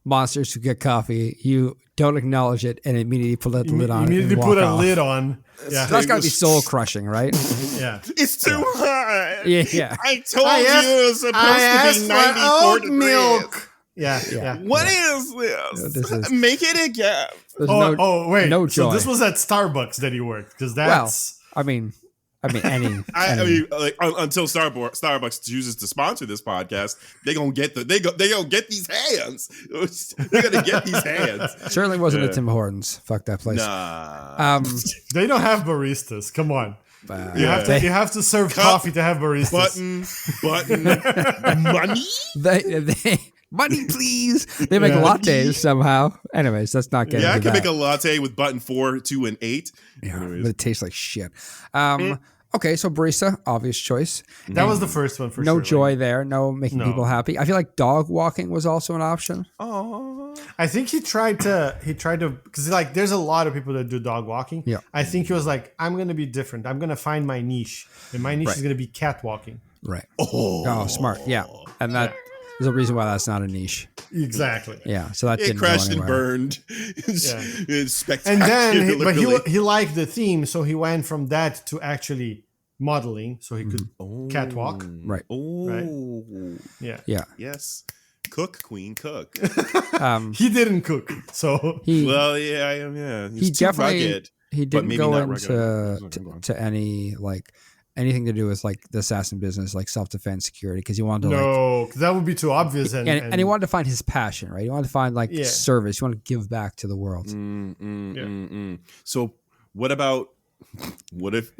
monsters who get coffee, you don't acknowledge it and immediately put the lid on. Immediately put a lid on. Yeah, so that's got to be soul crushing, right? Yeah, it's too hot. Yeah. I told you it was supposed to be 94 degrees. Milk. Yeah. What is this? Make it again. Wait. No joy. So this was at Starbucks that he worked because that's. Well, I mean, any. Like until Starbucks chooses to sponsor this podcast, they gonna get these hands. They're gonna get these hands. Certainly wasn't a Tim Hortons. Fuck that place. Nah. They don't have baristas. Come on. You have to serve coffee to have baristas. Button, money. They money, please. They make lattes somehow. Anyways, let's not get into that. I can make a latte with button 4, 2, and 8. Yeah, but it tastes like shit. Okay, so barista, obvious choice. That was the first one for sure. No joy there. No making people happy. I feel like dog walking was also an option. Oh, I think he tried to because like there's a lot of people that do dog walking. Yeah, I think he was like, I'm gonna be different. I'm gonna find my niche, and my niche is gonna be cat walking. Right. Oh, smart. Yeah, and that. There's a reason why that's not a niche. Exactly. Yeah. So that didn't crashed go and burned. It's spectacular. And then, he liked the theme, so he went from that to actually modeling, so he could catwalk. Right. Oh. Right. Yeah. Yeah. Yes. Cook, queen, cook. He didn't cook, so he definitely he didn't go into any like. Anything to do with like the assassin business, like self-defense security, because he wanted to because that would be too obvious. And he wanted to find his passion, right? He wanted to find service. He wanted to give back to the world. So what about what if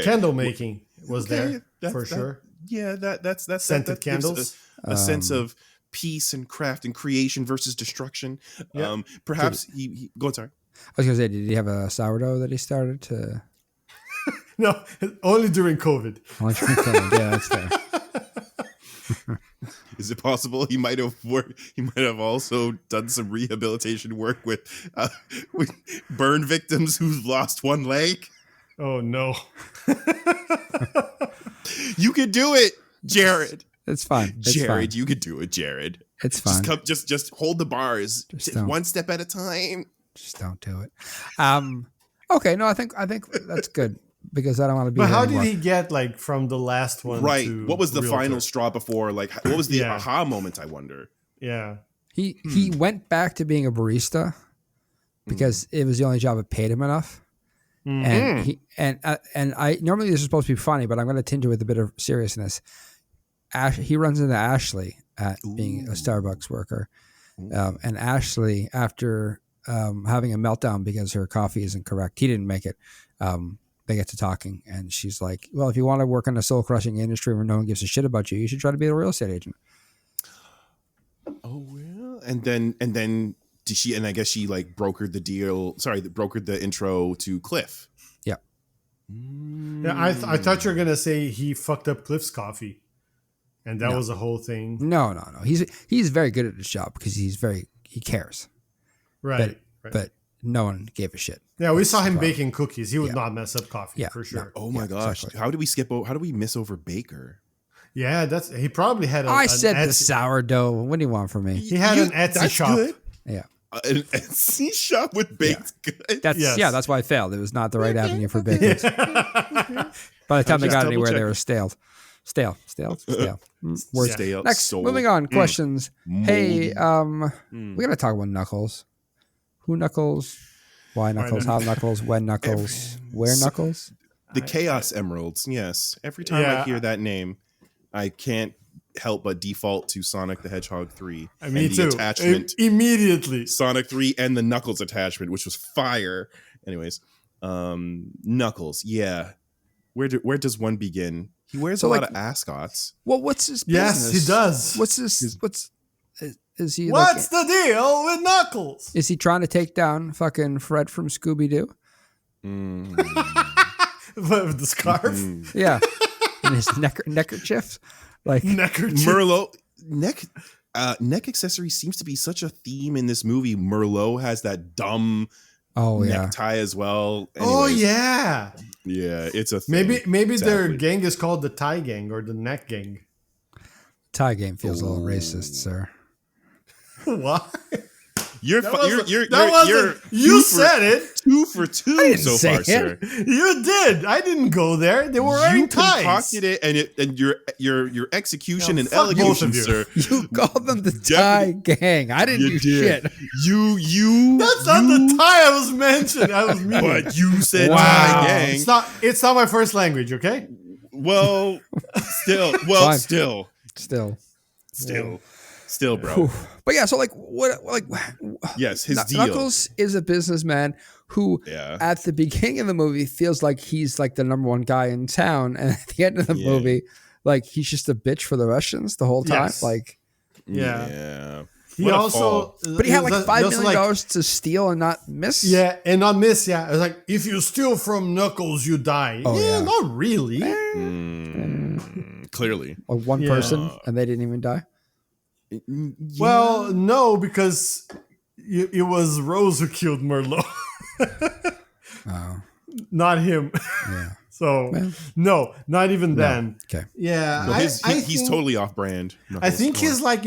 candle making was there for sure? Yeah, that's scented candles. A sense of peace and craft and creation versus destruction. Yeah. Perhaps he go on, sorry. I was gonna say, did he have a sourdough that he started to? No, only during COVID. Yeah, that's fair. Is it possible he might have also done some rehabilitation work with burn victims who've lost one leg? Oh no! You could do it, Jared. It's fine, Jared. You could do it, Jared. It's fine. Just hold the bars, one step at a time. Just don't do it. Okay, no, I think that's good. Because I don't want to be. But how did he get like from the last one? Right. To what was the realtor? final straw before? Like, what was the aha moment? I wonder. Yeah. He went back to being a barista, because it was the only job that paid him enough. And he and I normally this is supposed to be funny, but I'm going to tinge it with a bit of seriousness. He runs into Ashley at being a Starbucks worker, and Ashley, after having a meltdown because her coffee isn't correct, he didn't make it. They get to talking, and she's like, "Well, if you want to work in a soul crushing industry where no one gives a shit about you, you should try to be a real estate agent." Oh well, and then did she? And I guess she like brokered the deal. Sorry, brokered the intro to Cliff. Yeah. Yeah, I thought you were gonna say he fucked up Cliff's coffee, and that was a whole thing. No. He's very good at his job because he cares. Right. But no one gave a shit. Yeah, we saw him baking cookies. He would not mess up coffee for sure. Oh my gosh! Exactly. How do we skip? How do we miss over Baker? Yeah, he probably had. I said the sourdough. What do you want from me? He had an Etsy shop. Good. Yeah. An Etsy shop with baked goods. That's why I failed. It was not the right avenue for bakers. By the time they got anywhere, they were stale. Words. Stale. Next, moving on. Questions. Hey, we gotta talk about Knuckles. Who Knuckles? Why Knuckles? How Knuckles? When Knuckles? Where Knuckles? The Chaos Emeralds. Yes. Every time I hear that name, I can't help but default to Sonic the Hedgehog 3. Me too. Attachment immediately. Sonic 3 and the Knuckles attachment, which was fire. Anyways, Knuckles. Yeah. Where does one begin? He wears a lot of ascots. Well, what's his Yes, business? he does. Is he? What's the deal with Knuckles? Is he trying to take down fucking Fred from Scooby Doo? With the scarf? Yeah. And his neckerchief? Like neckerchief. Merlot neck accessory seems to be such a theme in this movie. Merlot has that dumb necktie as well. Anyways, oh yeah. Yeah, it's a thing. Maybe their gang is called the Tie Gang or the Neck Gang. Tie game feels a little racist, sir. What? You said it. 2 for 2 so far, sir. You did. I didn't go there. They were wearing ties. You concocted it, and your execution and elocution, sir. You called them the Tie Gang. I didn't do shit. You. That's not the tie I was mentioning. I was mean. But you said Tie Gang. It's not my first language. Okay. Well, still. Still, bro. But yeah, so yes, his deal. Knuckles is a businessman who, at the beginning of the movie, feels like he's like the number one guy in town, and at the end of the movie, like he's just a bitch for the Russians the whole time. Yes. Like, yeah. He also, but he had like $5 million to steal and not miss. Yeah, and not miss. Yeah, it's like if you steal from Knuckles, you die. Oh, yeah. Not really. Clearly, Like one person, and they didn't even die. Well, no, because it was Rose who killed Merlot. Not him. Yeah. So, no, not even then. Okay. Yeah. No, he's totally off brand. I think he's like,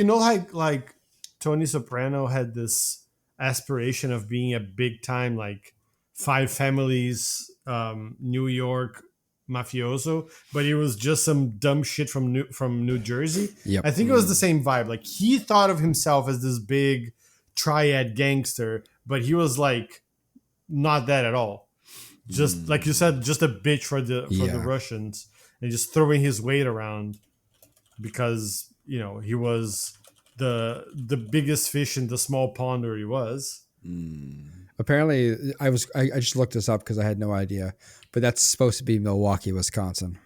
like Tony Soprano had this aspiration of being a big time, like Five Families, New York mafioso, but he was just some dumb shit from New Jersey. Yep. I think it was the same vibe. Like he thought of himself as this big triad gangster, but he was like not that at all. Just like you said, just a bitch for the Russians, and just throwing his weight around because he was the biggest fish in the small pond where he was. Apparently, I just looked this up because I had no idea, but that's supposed to be Milwaukee, Wisconsin.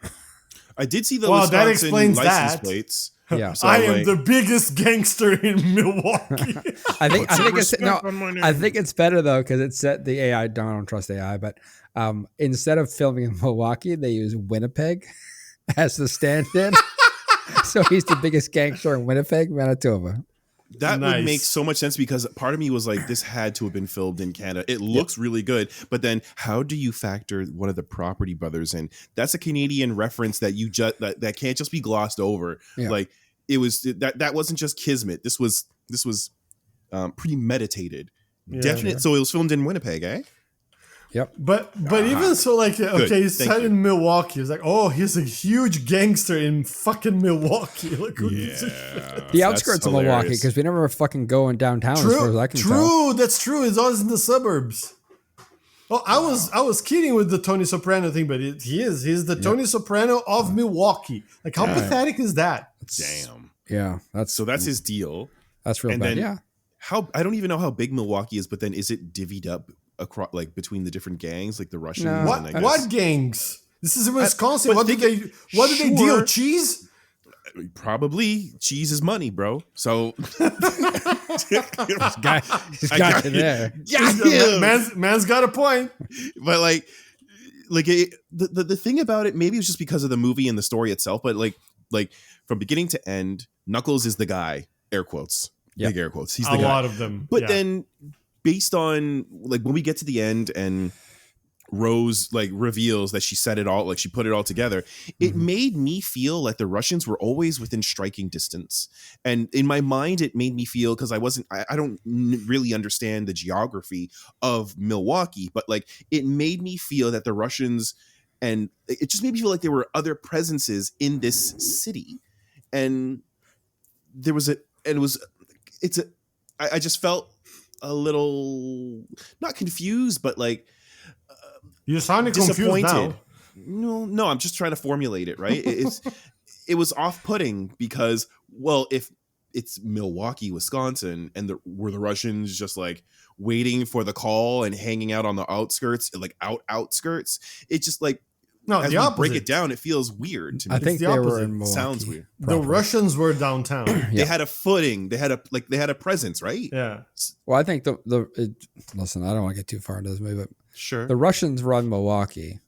I did see the Wisconsin that explains license that. plates. Yeah, so I am the biggest gangster in Milwaukee. I think it's better though because it said the AI. I don't trust AI, but instead of filming in Milwaukee, they use Winnipeg as the stand-in. So he's the biggest gangster in Winnipeg, Manitoba. That would make so much sense because part of me was like, this had to have been filmed in Canada. It looks really good, but then how do you factor one of the Property Brothers in? That's a Canadian reference that you just that can't just be glossed over. Yeah. Like it was that wasn't just kismet. This was premeditated. Definite. Yeah. So it was filmed in Winnipeg, eh? Yep. But even so, like, okay, he's Thank set you. in Milwaukee. It's like, oh, he's a huge gangster in fucking Milwaukee. Look who The outskirts of Milwaukee, hilarious. because we never fucking go in downtown as far as I can tell. That's true. It's always in the suburbs. Oh, I was kidding with the Tony Soprano thing, but he's the Tony Soprano of Milwaukee. Like, how pathetic is that? Damn. Yeah, that's his deal. real and bad. then- Yeah. How I don't even know how big Milwaukee is, but then is it divvied up across like between the different gangs, like the Russians? No. and I guess- What gangs? This is in Wisconsin. but What do they sure. deal? Cheese? Probably cheese is money, bro. So He's got you there. Man's got a point. But like the thing about it, maybe it's just because of the movie and the story itself, but like from beginning to end, Knuckles is the guy, air quotes, big air quotes. He's the A guy. lot of them. But yeah. then based on like when we get to the end and Rose like reveals that she set it all, like she put it all together, it made me feel like the Russians were always within striking distance. And in my mind, it made me feel, because I don't really understand the geography of Milwaukee, but like it made me feel that the Russians, and it just made me feel like there were other presences in this city. And there was I just felt a little, not confused, but like, You sounded confused disappointed. now. No, I'm just trying to formulate it, right? It was off-putting because, well, if it's Milwaukee, Wisconsin, and were the Russians just like waiting for the call and hanging out on the outskirts, like outskirts, it's just like, No, as the we opposite. break it down, it feels weird to me. I think the they were opposite. in Milwaukee. Sounds weird. The Russians were downtown. They had a footing. They had a presence, right? Yeah. Well, I think listen, I don't want to get too far into this movie, but Sure. the Russians run Milwaukee,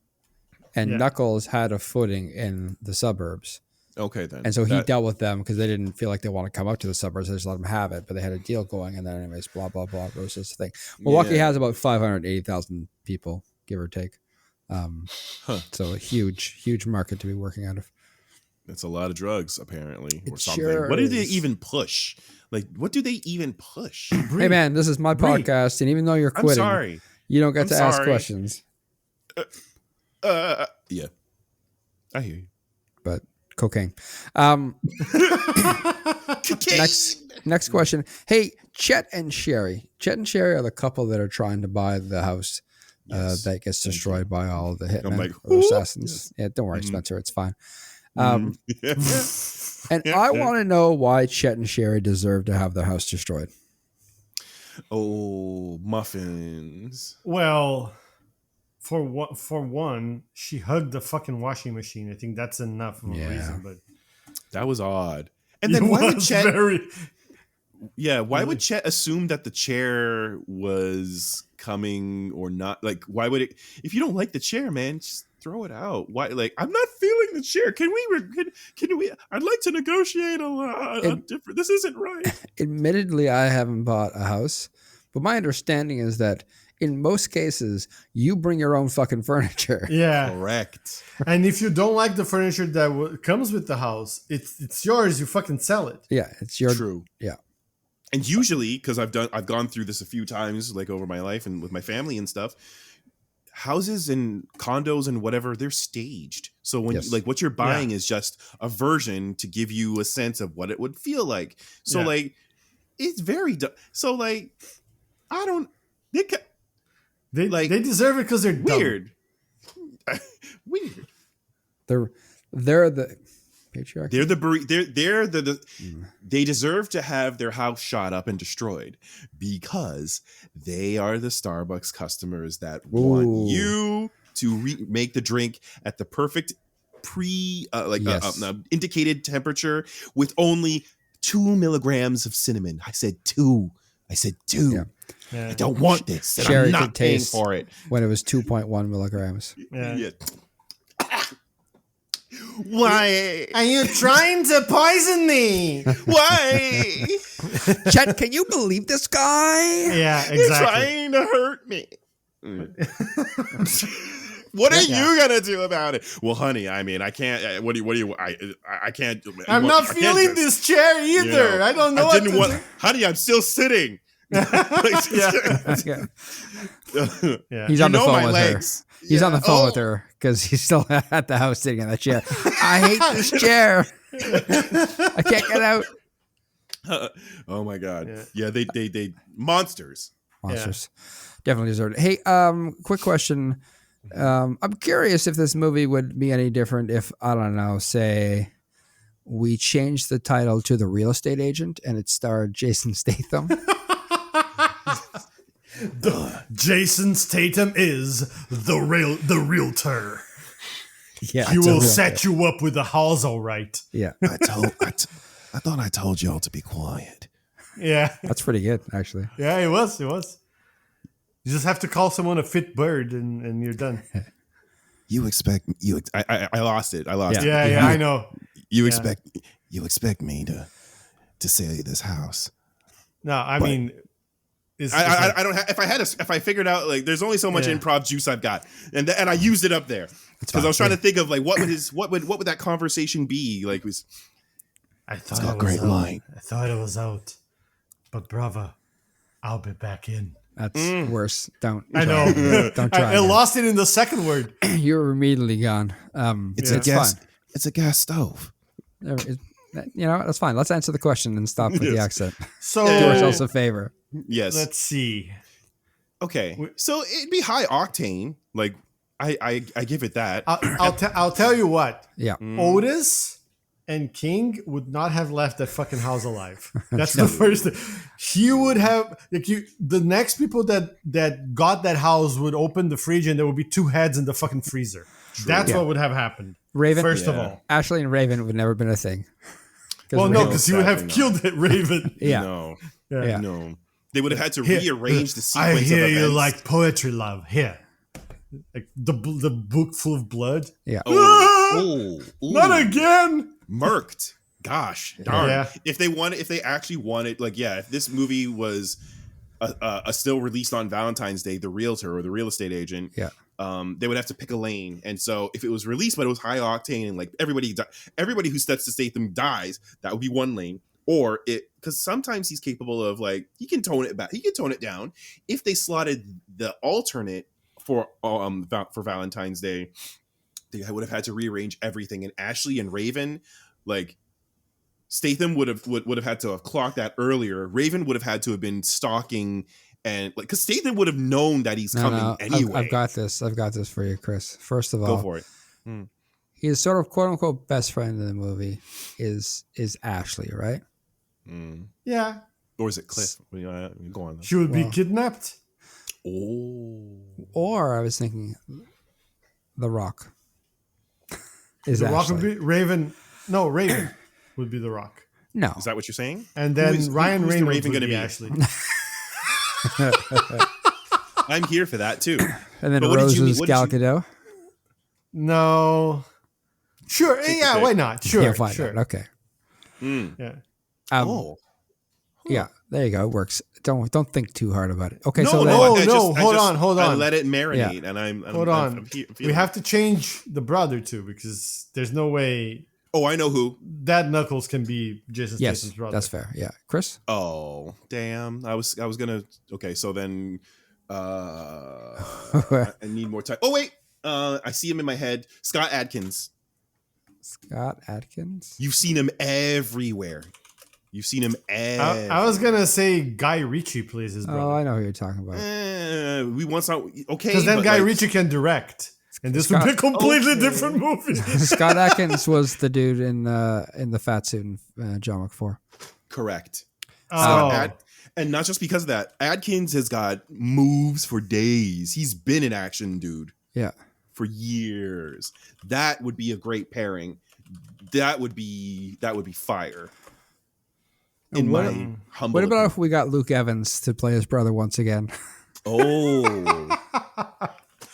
and Yeah. Knuckles had a footing in the suburbs. Okay, then. And so he That- dealt with them because they didn't feel like they want to come up to the suburbs. They just let them have it, but they had a deal going. And then anyways, blah, blah, blah. It was this thing. Milwaukee Yeah. has about 580,000 people, give or take. So a huge market to be working out of. That's a lot of drugs, apparently, or It something. sure What do they is. even push? Like, what do they even push? Hey, man, this is my podcast. And even though you're I'm quitting, sorry. you don't get I'm to ask sorry. questions. Yeah. I hear you. But cocaine. Next question. Hey, Chet and Sherry. Chet and Sherry are the couple that are trying to buy the house that gets destroyed by all of the hitmen like, or assassins. Yeah, don't worry, Spencer. It's fine. And I want to know why Chet and Sherry deserve to have their house destroyed. Oh, muffins. Well, for one, she hugged the fucking washing machine. I think that's enough of a Yeah. reason. But That was odd. And then why would was Chet? very Why would Chet assume that the chair was coming or not? Like, why would it? If you don't like the chair, man, just throw it out. Why? Like, I'm not feeling the chair. Can we? I'd like to negotiate a different. This isn't right. Admittedly, I haven't bought a house, but my understanding is that in most cases, you bring your own fucking furniture. yeah. Correct. And if you don't like the furniture that comes with the house, it's yours. You fucking sell it. Yeah, it's your True. Yeah. And usually, because I've gone through this a few times, like over my life and with my family and stuff, houses and condos and whatever, they're staged. So when Yes. like what you're buying is just a version to give you a sense of what it would feel like. So Yeah. like, it's very so like, I don't. They Like, they deserve it because they're dumb. Weird. Weird. They're the patriarchy. They're the they deserve to have their house shot up and destroyed because they are the Starbucks customers that want Ooh. you to make the drink at the perfect Yes. indicated temperature with only 2 milligrams of cinnamon. I said 2. Yeah. Yeah. I don't want this. And Sherry I'm could not paying taste- for it. when it was 2.1 milligrams. Yeah. Why? Are you trying to poison me? Why? Chet, can you believe this guy? Yeah, You're exactly. trying to hurt me. What are you gonna do about it? Well, honey, I mean, I can't. What do you? I can't. I'm I not can't feeling just- this chair either. you know, I don't know. I what didn't to want, do. honey. I'm still sitting. Yeah. Yeah. He's You on the know phone my with legs. her. He's on the phone Oh. with her because he's still at the house sitting in that chair. I hate this chair. I can't get out. Oh my god. Yeah. Yeah, they monsters. Monsters. Definitely deserved it. Hey, quick question. I'm curious if this movie would be any different if, I don't know, say we changed the title to The Real Estate Agent and it starred Jason Statham. Jason Statham is the realtor. Yeah. He it's a will real set thing. you up with the house, all right. Yeah. I thought I told y'all to be quiet. Yeah. That's pretty good, actually. Yeah, it was. It was. You just have to call someone a fit bird and you're done. You expect you I lost it. I lost Yeah. it. Yeah, I know. you expect me to sell you this house. No, I mean, it's I don't have, if I figured out like there's only so much Yeah. improv juice I've got and I used it up there because I was trying to think of like what would that conversation be like was I thought got it was great out. line. I thought it was out, but brother, I'll be back in. That's worse. Don't. I try. know. Don't try. I lost it in the second word. You're immediately gone. It's Yeah. a gas. fine. It's a gas stove. You know, that's fine. Let's answer the question and stop with the accent. So Do ourselves a favor. yes. let's see. Okay, so it'd be high octane. Like I give it that. I'll tell you what. Yeah. Otis and King would not have left that fucking house alive. That's the first thing. He would have the next people that got that house would open the fridge and there would be two heads in the fucking freezer. That's Yeah. what would have happened. Raven. First of Yeah. all. Ashley and Raven would never been a thing. Well, no, Raven- because he would have sadly killed it, Raven. Yeah. No. Yeah. No. They would have had to Here, rearrange the I sequence hear of you events. like poetry, love. Here. Like the book full of blood. Yeah. Oh, ooh, Not again. murked. Gosh, darn. Yeah. If they actually wanted, like, yeah, if this movie was a still released on Valentine's Day, The Realtor or The Real Estate Agent, Yeah. They would have to pick a lane. And so if it was released, but it was high octane and like everybody who steps to Statham dies, that would be one lane. Or because sometimes he's capable of like he can tone it back, he can tone it down. If they slotted the alternate for Valentine's Day, they would have had to rearrange everything. And Ashley and Raven, like Statham would have had to have clocked that earlier. Raven would have had to have been stalking and like because Statham would have known that he's coming anyway. I've got this. I've got this for you, Chris. First of all, Go for it. his sort of quote unquote best friend in the movie is Ashley, right? Yeah. Or is it Cliff? Go on. She would be Well. kidnapped. Oh, Or I was thinking, The Rock is The Rock Ashley. would be Raven. No, Raven would be the Rock. No, is that what you're saying? And then Who's Ryan the Reynolds Raven would gonna be be? Ashley. I'm here for that too. and then But what did Rose you mean- is what did Gal you- Gadot. No. Sure. Take Yeah, your why pick. not? Sure. Yeah, fine. Sure. Okay. Yeah. Oh, Yeah, there you go. It works. Don't think too hard about it. Okay, no, so no, then, Oh, I no, just- hold I on, hold I on. let it marinate, and I'm Hold on. feeling We have to change the brother too because there's no way Oh, I know who. that Knuckles can be Jason yes, Statham's brother. that's fair. Yeah, Chris. Oh, damn. I was gonna. Okay, so then, I need more time. Oh wait, I see him in my head. Scott Adkins. Scott Adkins. You've seen him everywhere. You've seen him everywhere. I was gonna say Guy Ritchie plays his Oh, brother I know who you're talking about. We want some. Okay, because then but, Guy like, Ritchie can direct, and this would be a Scott- completely Okay. different movie. Scott Adkins was the dude in the fat suit in John McFour. Correct. Oh, And not just because of that, Adkins has got moves for days. He's been an action dude Yeah. for years. That would be a great pairing. That would be fire. In what- my humble What about opinion. if we got Luke Evans to play his brother once again? Oh.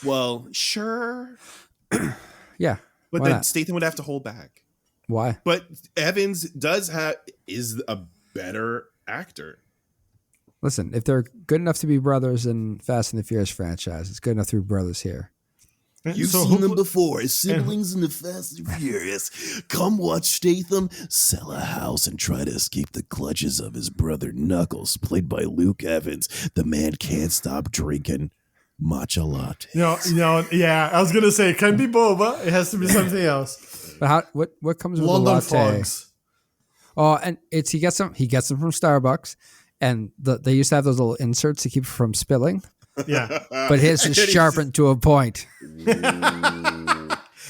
Well, sure. Yeah. But Why then not? Statham would have to hold back. Why? But Evans is a better actor. Listen, if they're good enough to be brothers in Fast and the Furious franchise, it's good enough to be brothers here. You've So seen who- them before as siblings in the Fast and Furious. Come watch Statham sell a house and try to escape the clutches of his brother Knuckles, played by Luke Evans. The man can't stop drinking matcha latte. Yeah, I was gonna say it can't be boba. It has to be something else. But what comes with London the latte? fogs. Oh, and he gets them from Starbucks, and they used to have those little inserts to keep it from spilling. Yeah. But his is sharpened to a point.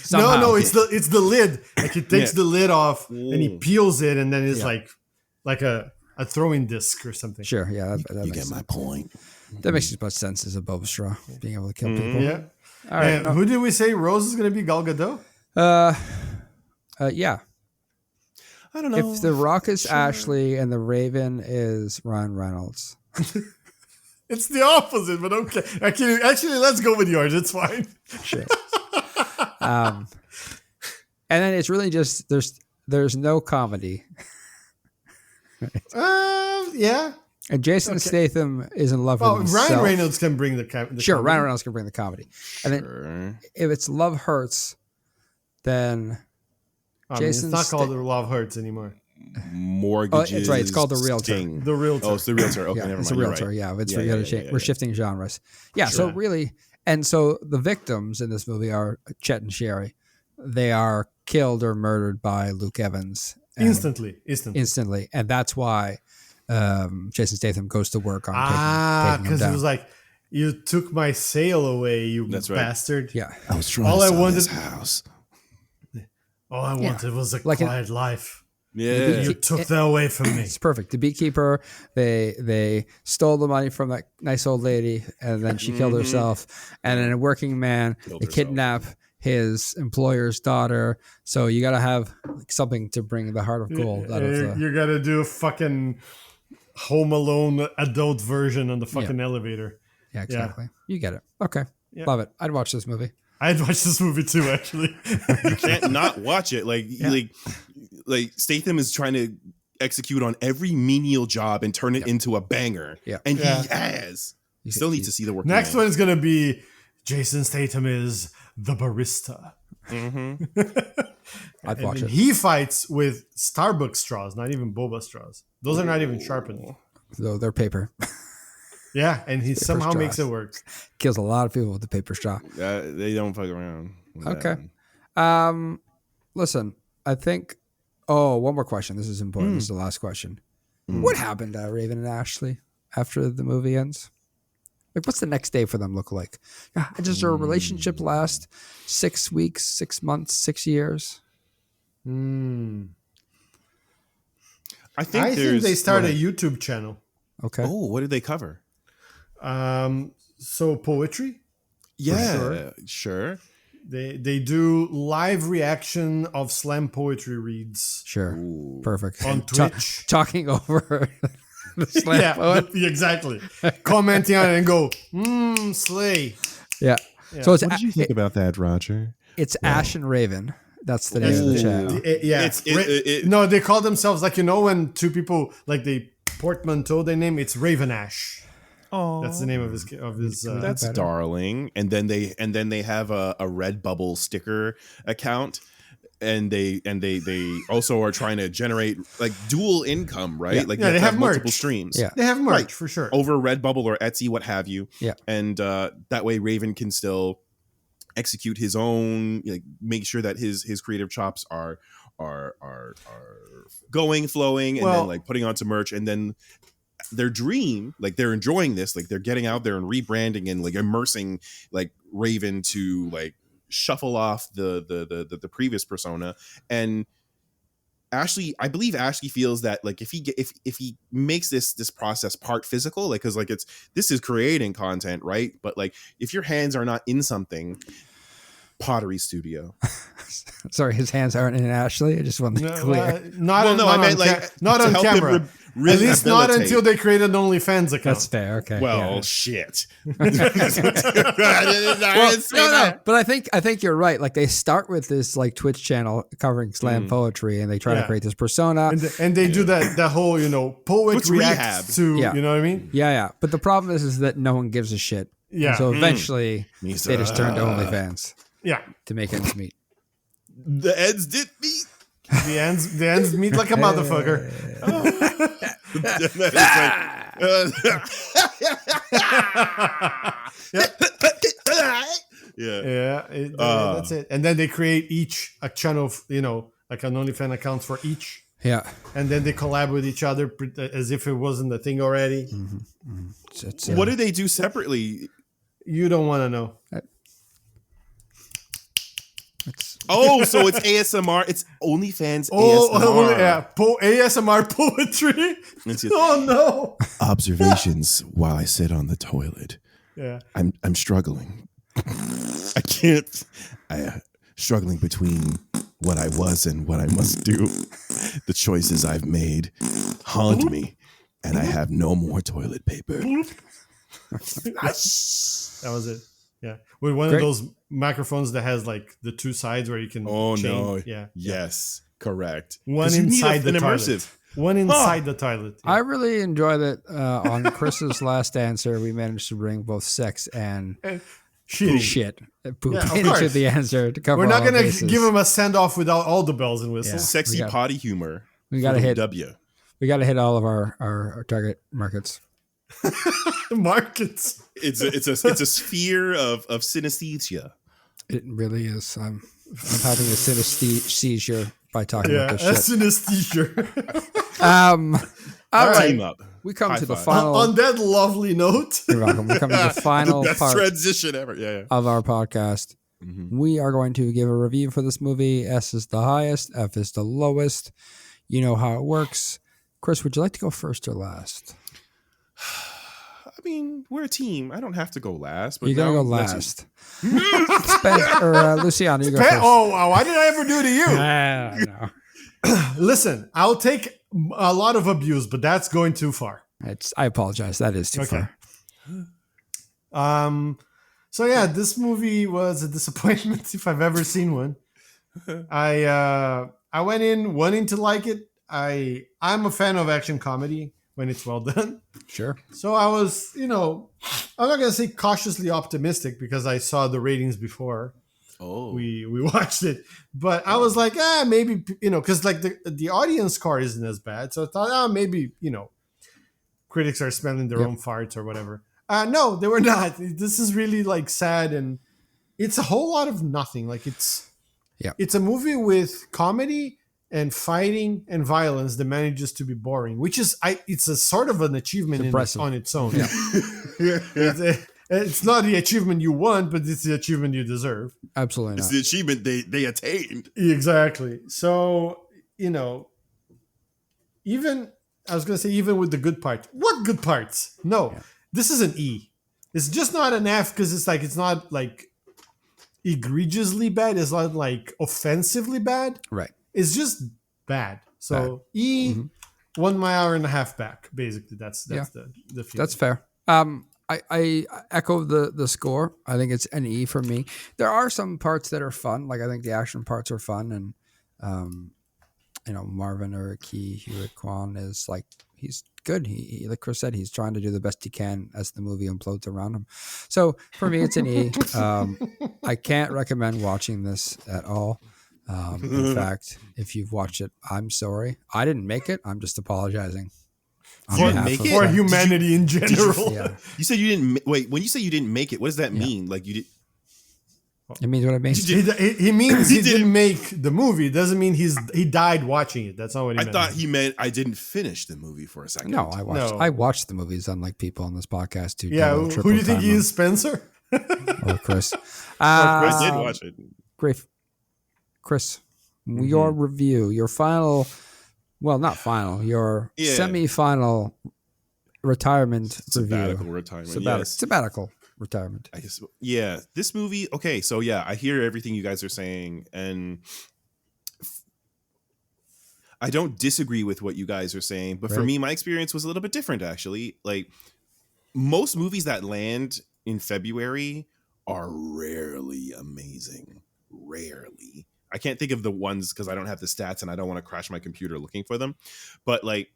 Somehow. No, it's the lid. Like he takes the lid off and he peels it, and then it's like a throwing disc or something. Sure, yeah, that You makes get my sense. point. That makes as much sense as a boba straw being able to kill people. Yeah. All right, And who did we say Rose is gonna be? Gal Gadot. Yeah. I don't know. If The Rock is Ashley and the Raven is Ryan Reynolds. It's the opposite, but okay. Actually, let's go with yours. It's fine. Sure. And then it's really just there's no comedy. Yeah. And Jason Statham is in love with Oh, himself. Ryan Reynolds can bring the Sure, comedy. Ryan Reynolds can bring the comedy. And then if it's Love Hurts, then I mean, it's Jason not called Sta- The Love Hurts anymore. Mortgages. Oh, it's right, it's called The Realtor. Sting. The Realtor. Oh, it's the realtor. Okay, yeah, never it's mind. a You're realtor. right. Yeah, it's Yeah, we're yeah, gonna yeah, change. yeah, We're yeah. shifting genres. Yeah, so Sure. really, and so the victims in this movie are Chet and Sherry. They are killed or murdered by Luke Evans and- instantly, and that's why Jason Statham goes to work on taking him because down. it was like, you took my sale away, you That's right. bastard. Yeah, I was trying All to I sell wanted- this house. All I wanted was a Like an- quiet life. Yeah. You took that away from me. it's perfect. The beekeeper, they stole the money from that nice old lady, and then she killed herself. And then a working man, they herself. kidnap his employer's daughter. So you got to have something to bring the heart of gold out of the. You gotta do a fucking Home Alone adult version on the fucking elevator. Yeah, exactly. You get it. Okay, love it. I'd watch this movie. I'd watch this movie too, actually. You can't not watch it. Like Statham is trying to execute on every menial job and turn it into a banger. Yeah. And Yeah. he has. You still need to see the work. Next one is gonna be Jason Statham is the barista. I'd And watch then it. he fights with Starbucks straws, not even boba straws. Those are not even sharpened. Though they're paper. Yeah, and he somehow straws. makes it work. Kills a lot of people with the paper straw. They don't fuck around. with that Okay. one. Listen, I think. Oh, one more question. This is important. This is the last question. What happened to Raven and Ashley after the movie ends? Like, what's the next day for them look like? Does their relationship last 6 weeks, 6 months, 6 years? I think I there's. think they start a YouTube channel. Okay. Oh, what did they cover? So poetry. Yeah, sure. They do live reaction of slam poetry reads Sure. Perfect. on Twitch. Talking over the slam Yeah, poet. exactly. Commenting on it and go, slay. Yeah. So it's What did you think about that, Roger? it's Ash and Raven. That's the name of the channel. Yeah. It's- no, they call themselves, like, when two people, like, they portmanteau their name, it's Raven Ash. Oh, That's the name of his that's darling. And then they have a Redbubble sticker account, and they also are trying to generate like dual income, right? Yeah. Like Yeah, you they have have multiple merch. streams. Yeah. They have merch Right. for sure. Over Redbubble or Etsy, what have you. Yeah. And that way Raven can still execute his own, like make sure that his creative chops are going, flowing, and Well- then like putting onto merch, and then their dream, like they're enjoying this, like they're getting out there and rebranding and like immersing like Raven to like shuffle off the previous persona. And Ashley, I believe Ashley feels that like if he makes this process part physical, like because like this is creating content, right? But like if your hands are not in something, pottery studio. Sorry, his hands aren't in Ashley. I just want to be clear. Not Well, on, no, not I meant on like not to on help him camera. At least not rehabilitate. until they create an OnlyFans account. That's fair. Okay. Well, yeah. shit. No. But I think you're right. Like they start with this like Twitch channel covering slam poetry, and they try to Yeah. create this persona. and they do that whole, poet What's reacts rehab? to, Yeah. you know what I mean? Yeah. But the problem is that no one gives a shit. Yeah. And so eventually Means, they just turned to OnlyFans Yeah. to make ends meet. The ends did meet. The ends meet like a motherfucker. Yeah. That's it. And then they create each a channel of, like an OnlyFans account for each. Yeah. And then they collab with each other as if it wasn't a thing already. It's, What do they do separately? You don't want to know. it's, Oh, so it's ASMR. It's OnlyFans ASMR. Yeah. ASMR poetry. Oh, no. Observations while I sit on the toilet. Yeah. I'm struggling. I can't. Struggling between what I was and what I must do. The choices I've made haunt me, and I have no more toilet paper. That was it. Yeah. With one Great. of those microphones that has like the two sides where you can Oh change. no! Yeah. Yes, correct. One 'Cause you need inside the an toilet. immersive. One inside the toilet. I really enjoy that on Chris's last answer, we managed to bring both sex and Shitty. poop Yeah, of into course. the answer to cover We're not all going to bases. give him a send off without all the bells and whistles. Sexy We got- potty humor. We got to hit. W. We got to hit all of our target markets. Markets. It's a sphere of synesthesia. It really is. I'm having a synesthesia by talking Yeah, about that's this shit. synesthesia. All right. Team up. We come High to the five. final. On that lovely note, You're welcome. We come to the final the best part transition ever. Yeah. of our podcast. We are going to give a review for this movie. S is the highest, F is the lowest. You know how it works. Chris, would you like to go first or last? I mean, we're a team. I don't have to go last. But You're going to now go let's- last. Luciano, you go first. oh, why did I ever do to you? No. Listen, I'll take a lot of abuse, but that's going too far. I apologize. That is too Okay. far. So yeah, this movie was a disappointment if I've ever seen one. I went in wanting to like it. I'm a fan of action comedy when it's well done. Sure. So I was, I'm not gonna say cautiously optimistic because I saw the ratings before Oh. we watched it, but I was like, maybe because like the audience score isn't as bad. So I thought, maybe critics are smelling their own farts or whatever. No, they were not. This is really like sad, and it's a whole lot of nothing. Like it's a movie with comedy and fighting and violence that manages to be boring, which is it's a sort of an achievement on its own. It's not the achievement you want, but it's the achievement you deserve. Absolutely It's not. the achievement they attained. Exactly. So, even with the good part. What good parts? No. This is an E. It's just not an F because it's not like egregiously bad. It's not like offensively bad. Right. It's just bad. So E, 1 hour and a half back. Basically, that's the feeling. That's fair. I echo the score. I think it's an E for me. There are some parts that are fun. Like I think the action parts are fun, and Marvin or Hewitt Kwan is like he's good. He like Chris said, he's trying to do the best he can as the movie implodes around him. So for me, it's an E. I can't recommend watching this at all. In fact, if you've watched it, I'm sorry. I didn't make it. I'm just apologizing. For humanity in general. Yeah. You said you didn't wait. When you say you didn't make it, what does that mean? Like you did? It means what I mean. He means he didn't make the movie. It doesn't mean he died watching it. That's not what he I meant. thought he meant I didn't finish the movie for a second. No, I watched the movies, unlike people on this podcast who Yeah, double, who triple do you think time he them. is, Spencer? Or Chris. I did watch it. Great. Chris, your review, your final, well, not final, your semi-final retirement Sabbatical review. retirement. Yes. Sabbatical retirement. I guess. Yeah. This movie. Okay. So yeah, I hear everything you guys are saying, and I don't disagree with what you guys are saying. But for Right. me, my experience was a little bit different. Actually, like most movies that land in February are rarely amazing. Rarely. I can't think of the ones because I don't have the stats and I don't want to crash my computer looking for them. But like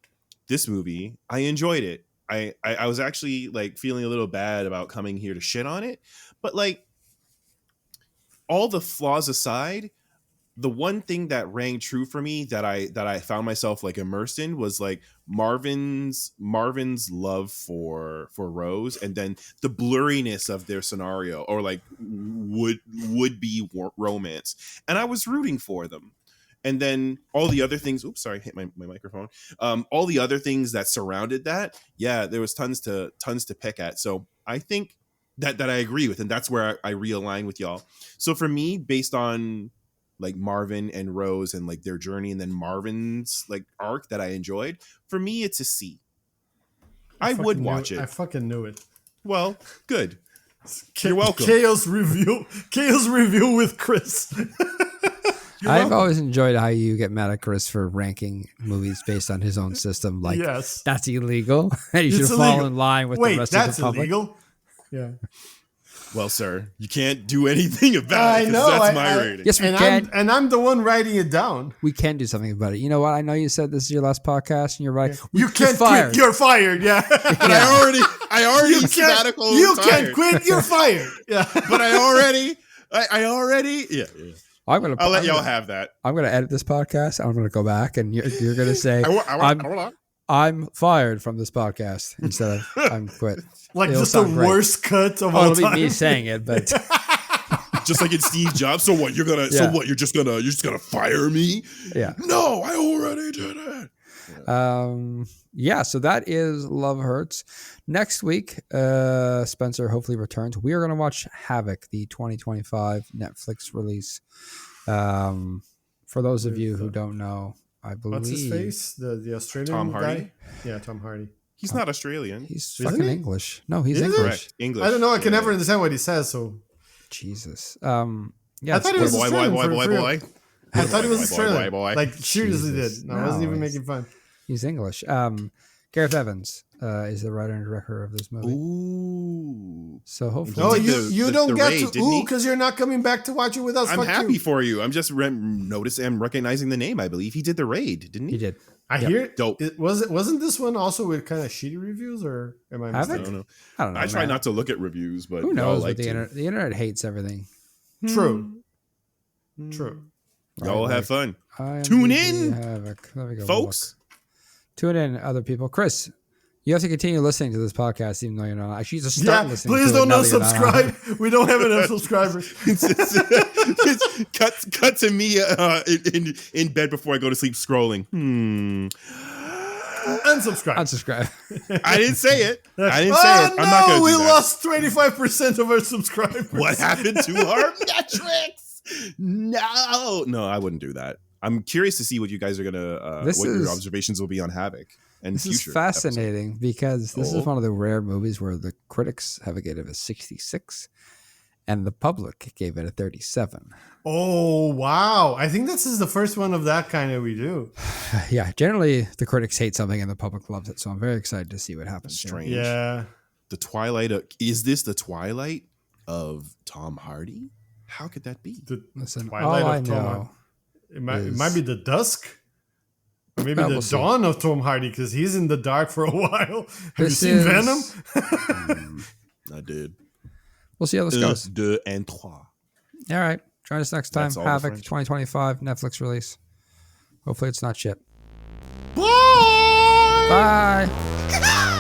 this movie, I enjoyed it. I was actually like feeling a little bad about coming here to shit on it, but like all the flaws aside, the one thing that rang true for me that I found myself like immersed in was like Marvin's love for Rose, and then the blurriness of their scenario, or like would be romance, and I was rooting for them. And then all the other things, oops, sorry, hit my microphone. All the other things that surrounded that, yeah, there was tons to pick at. So I think that I agree with, and that's where I realign with y'all. So for me, based on like Marvin and Rose and like their journey, and then Marvin's like arc that I enjoyed, for me it's a C. I would watch it. I fucking knew it. Well, good. You're welcome. Chaos review with Chris. I've always enjoyed how you get mad at Chris for ranking movies based on his own system. Like, yes, that's illegal. And you should fall in line with the rest of the public. Illegal? Yeah. Well, sir, you can't do anything about it. I know. That's my rating. Yes, we can. I'm the one writing it down. We can do something about it. You know what? I know you said this is your last podcast, and you're right. You can't quit. You're fired. Yeah. But I already sabbatical. You can't quit. You're fired. Yeah. But I already. Yeah. I'll let y'all have that. I'm going to edit this podcast. I'm going to go back, and you're going to say, I'm fired from this podcast instead of I'm quit. Like it'll just the worst cut of all time. It'll be me saying it, but just like in Steve Jobs. So what? You're gonna? So what? You're just gonna fire me? Yeah. No, I already did it. Yeah. So that is Love Hurts. Next week, Spencer hopefully returns. We are going to watch Havoc, the 2025 Netflix release. For those of you who don't know, I believe what's his face? The Australian Tom Hardy. Guy? Yeah, Tom Hardy. He's not Australian. He's fucking English. No, he's English. Correct. English. I don't know. I can never understand what he says. So Jesus. Yeah. I thought he was Australian. Boy. I thought he was Australian. Boy. Like seriously did. I wasn't even making fun. He's English. Gareth Evans is the writer and director of this movie. Ooh. So hopefully. No, you don't get to because you're not coming back to watch it with us. I'm happy for you. I'm just noticing. I'm recognizing the name. I believe he did the raid, didn't he? He did. I hear dope. Wasn't this one also with kind of shitty reviews, or am I mistaken? I don't know. I try not to look at reviews, but who knows? Like the internet hates everything. True. Y'all have fun. Tune in, there we go, folks. Tune in, other people. Chris, you have to continue listening to this podcast, even though you're not. Actually, just start listening. Please to don't unsubscribe. We don't have enough subscribers. Cut to me in bed before I go to sleep scrolling. Unsubscribe. I didn't say it. I'm not going to. We lost 25% of our subscribers. What happened to our metrics? No, I wouldn't do that. I'm curious to see what you guys are gonna. What your observations will be on Havoc and this is fascinating episodes. Because this is one of the rare movies where the critics have gave it a 66, and the public gave it a 37. Oh wow! I think this is the first one of that kind that we do. Yeah, generally the critics hate something and the public loves it, so I'm very excited to see what happens. Strange. Yeah. The Twilight. Is this the Twilight of Tom Hardy? How could that be? Listen, Twilight all of I Tom know. It might be the dusk, or maybe the dawn of Tom Hardy because he's in the dark for a while. Have you seen Venom? I did. We'll see how this goes. 2 and 3. All right, join us next time. Havoc 2025 Netflix release. Hopefully, it's not shit. Bye. Bye.